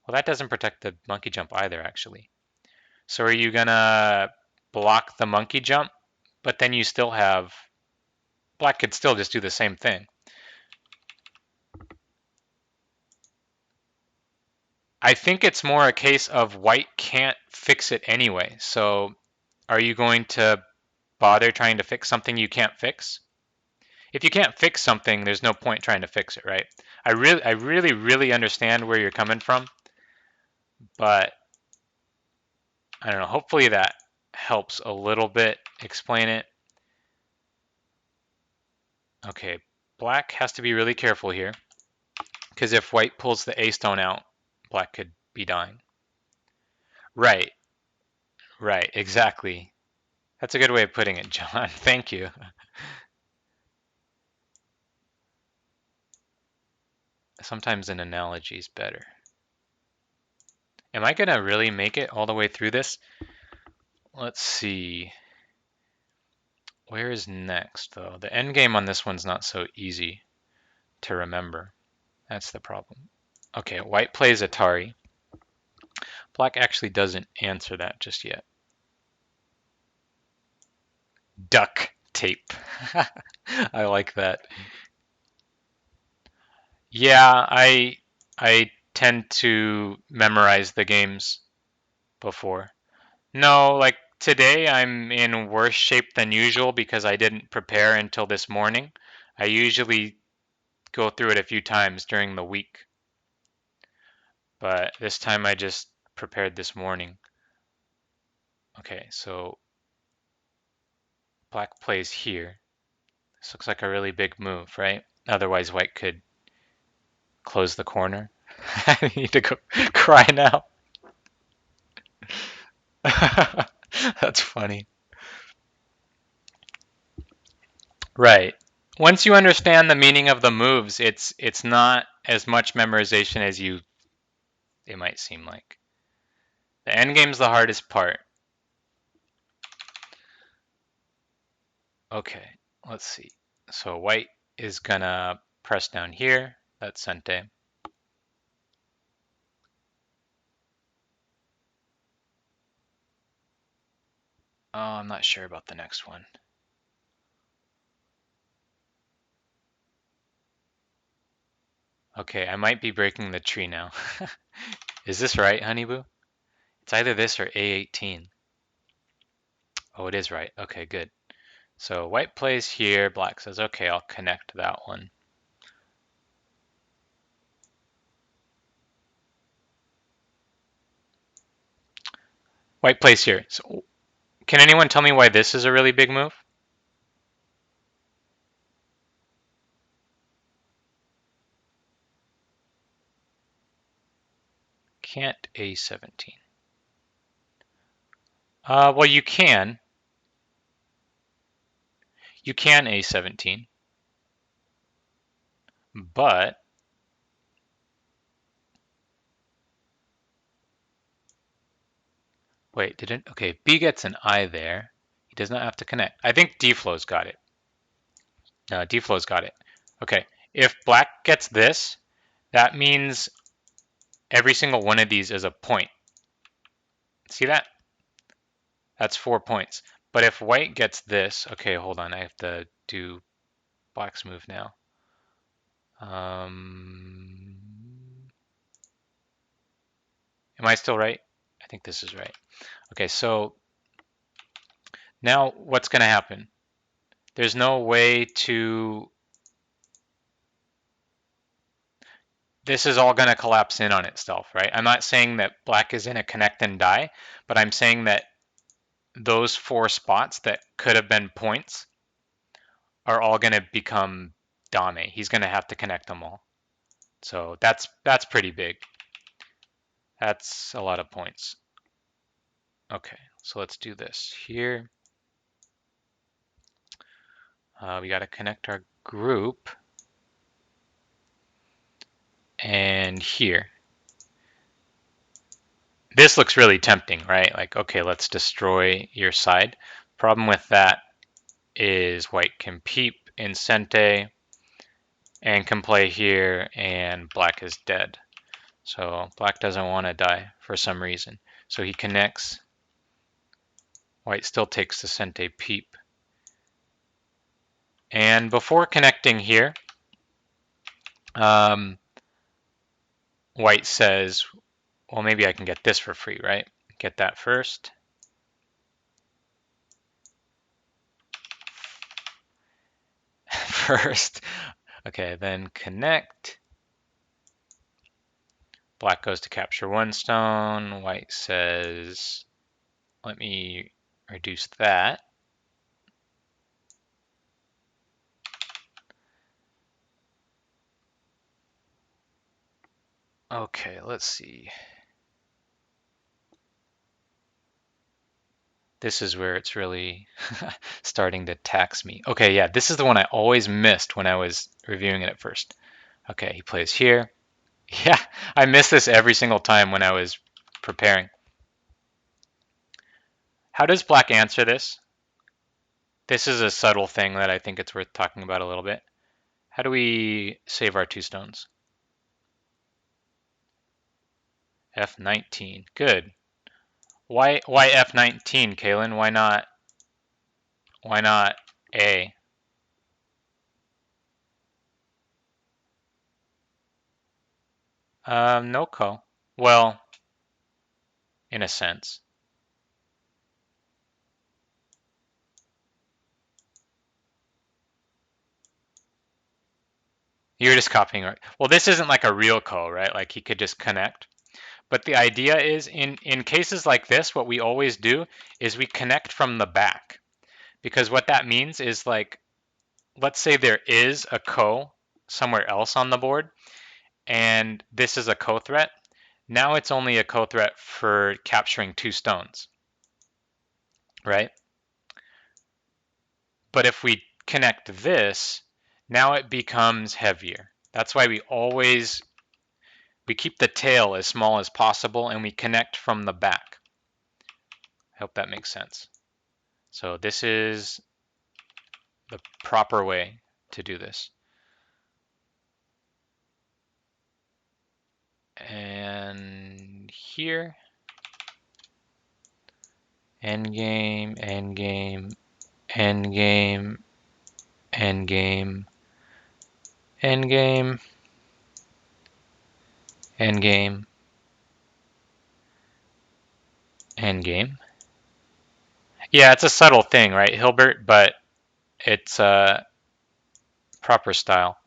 Well, that doesn't protect the monkey jump either, actually. So are you going to block the monkey jump, but then you still have... Black could still just do the same thing. I think it's more a case of white can't fix it anyway. So are you going to bother trying to fix something you can't fix? If you can't fix something, there's no point trying to fix it, right? I really understand where you're coming from, but I don't know. Hopefully that helps a little bit explain it. Okay, black has to be really careful here, because if white pulls the A stone out, black could be dying. Right, right, exactly. That's a good way of putting it, John. Thank you. Sometimes an analogy is better. Am I gonna really make it all the way through this? Let's see. Where is next, though? The end game on this one's not so easy to remember. That's the problem. Okay, white plays Atari. Black actually doesn't answer that just yet. Duck tape. I like that. Yeah, I tend to memorize the games before. No, like today I'm in worse shape than usual because I didn't prepare until this morning. I usually go through it a few times during the week, but this time I just prepared this morning. Okay, so black plays here. This looks like a really big move, right? Otherwise white could close the corner. I need to go cry now. That's funny. Right. Once you understand the meaning of the moves, it's not as much memorization as it might seem like. The end game's the hardest part. Okay, let's see. So white is gonna press down here. That's Sente. Oh, I'm not sure about the next one. Okay, I might be breaking the tree now. Is this right, Honeyboo? It's either this or A18. Oh, it is right. Okay, good. So white plays here. Black says, okay, I'll connect that one. White plays here. So can anyone tell me why this is a really big move? Can't A17. Well, you can. You can A17, but wait, didn't? Okay, B gets an I there. He does not have to connect. I think D flow's got it. D flow's got it. Okay, if black gets this, that means every single one of these is a point. See that? That's 4 points. But if white gets this, okay, hold on, I have to do black's move now. Am I still right? I think this is right. Okay, so now what's going to happen? There's no way to... This is all going to collapse in on itself, right? I'm not saying that black is in a connect and die, but I'm saying that those 4 spots that could have been points are all going to become dame. He's going to have to connect them all. So that's pretty big. That's a lot of points. Okay, so let's do this here. We got to connect our group. And here. This looks really tempting, right? Like, okay, let's destroy your side. Problem with that is white can peep in Sente and can play here, and black is dead. So black doesn't want to die for some reason. So he connects. White still takes the Sente peep. And before connecting here, white says, well, maybe I can get this for free, right? Get that first. First. Okay, then connect. Black goes to capture one stone. White says, let me reduce that. Okay, let's see. This is where it's really starting to tax me. Okay, yeah, this is the one I always missed when I was reviewing it at first. Okay, he plays here. Yeah, I miss this every single time when I was preparing. How does black answer this? This is a subtle thing that I think it's worth talking about a little bit. How do we save our two stones? F19. Good. Why F19, Kalen? Why not A? No ko. Well, in a sense. You're just copying, right? Well, this isn't like a real ko, right? Like he could just connect. But the idea is in cases like this, what we always do is we connect from the back. Because what that means is like, let's say there is a ko somewhere else on the board, and this is a ko threat. Now it's only a ko threat for capturing two stones, right? But if we connect this, now it becomes heavier. That's why we keep the tail as small as possible and we connect from the back. I hope that makes sense. So this is the proper way to do this. And here, endgame, endgame, endgame, endgame, endgame, endgame, endgame. Yeah, it's a subtle thing, right, Hilbert? But it's a proper style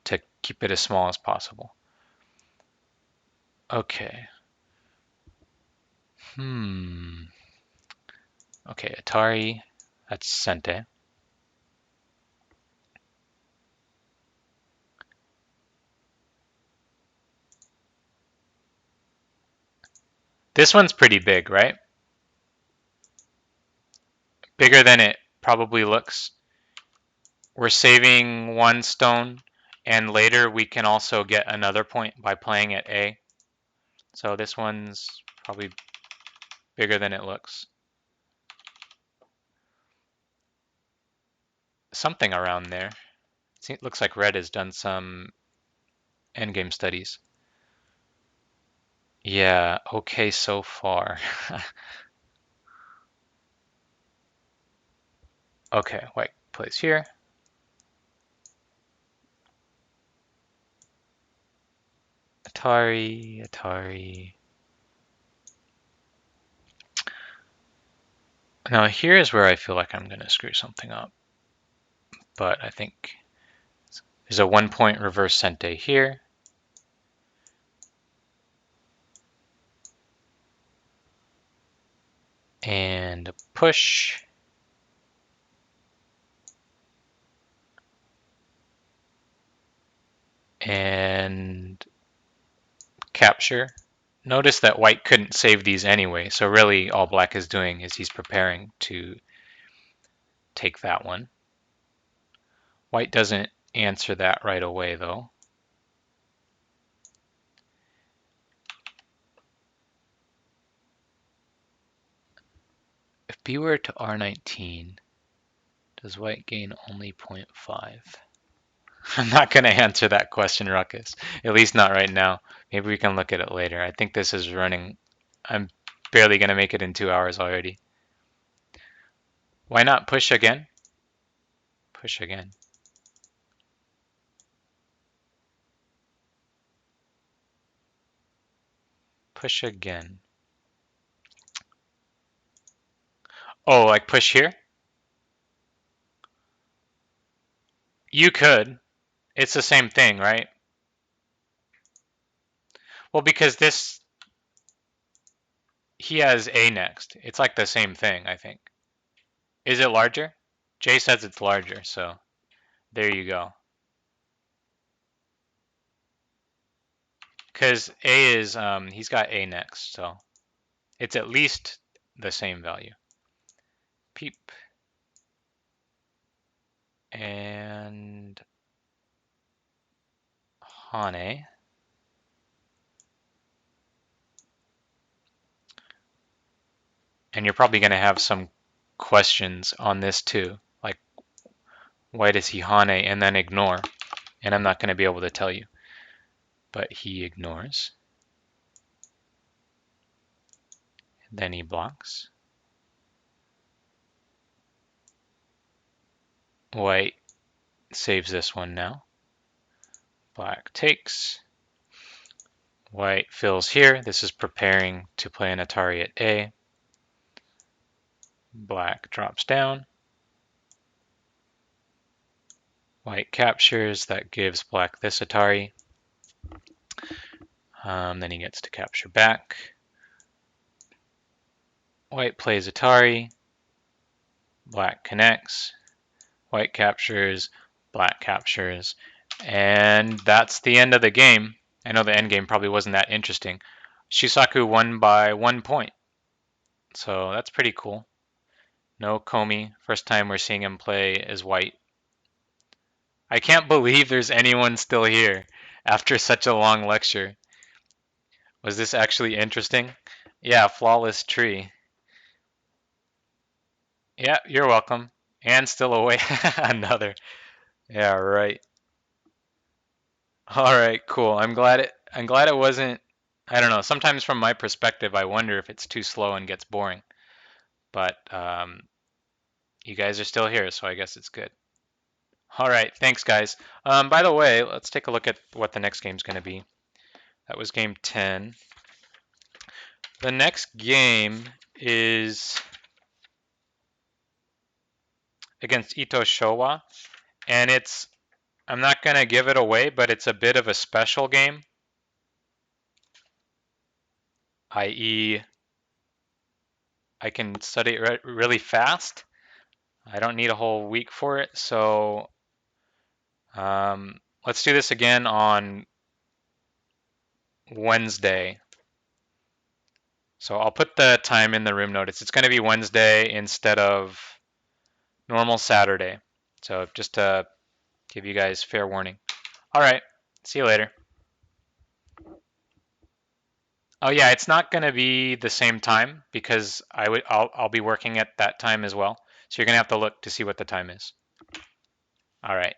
to keep it as small as possible. Okay. Okay, Atari, that's Sente. This one's pretty big, right? Bigger than it probably looks. We're saving one stone, and later we can also get another point by playing at A. So this one's probably bigger than it looks. Something around there. It looks like Red has done some endgame studies. Yeah, okay so far. Okay, White plays here. Atari, Atari. Now here's where I feel like I'm gonna screw something up. But I think there's a 1 point reverse Sente here. And a push. And capture. Notice that white couldn't save these anyway, so really all black is doing is he's preparing to take that one. White doesn't answer that right away though. If B were to R19, does white gain only 0.5? I'm not going to answer that question, Ruckus. At least not right now. Maybe we can look at it later. I think this is running. I'm barely going to make it in 2 hours already. Why not push again? Push again. push again. Oh, like push here? You could. It's the same thing, right? Well, because this, he has A next. It's like the same thing, I think. Is it larger? Jay says it's larger, so there you go. Because A is, he's got A next, so it's at least the same value. Peep. And Hane. And you're probably going to have some questions on this too. Like, why does he Hane and then ignore? And I'm not going to be able to tell you. But he ignores. Then he blocks. White saves this one now. Black takes. White fills here. This is preparing to play an Atari at A. Black drops down. White captures. That gives black this Atari. Then he gets to capture back. White plays Atari. Black connects. White captures. Black captures. And that's the end of the game. I know the end game probably wasn't that interesting. Shusaku won by 1 point. So that's pretty cool. No Komi. First time we're seeing him play as white. I can't believe there's anyone still here after such a long lecture. Was this actually interesting? Yeah, flawless tree. Yeah, you're welcome. And still away. Another. Yeah, right. All right, cool. I'm glad it wasn't. I don't know. Sometimes from my perspective, I wonder if it's too slow and gets boring. But you guys are still here, so I guess it's good. All right, thanks, guys. By the way, let's take a look at what the next game's going to be. That was game 10. The next game is against Ito Showa, and I'm not going to give it away, but it's a bit of a special game, i.e., I can study it really fast. I don't need a whole week for it, so let's do this again on Wednesday. So I'll put the time in the room notice. It's going to be Wednesday instead of normal Saturday. So just to give you guys fair warning. All right, see you later. Oh yeah, it's not going to be the same time because I'll be working at that time as well. So you're going to have to look to see what the time is. All right.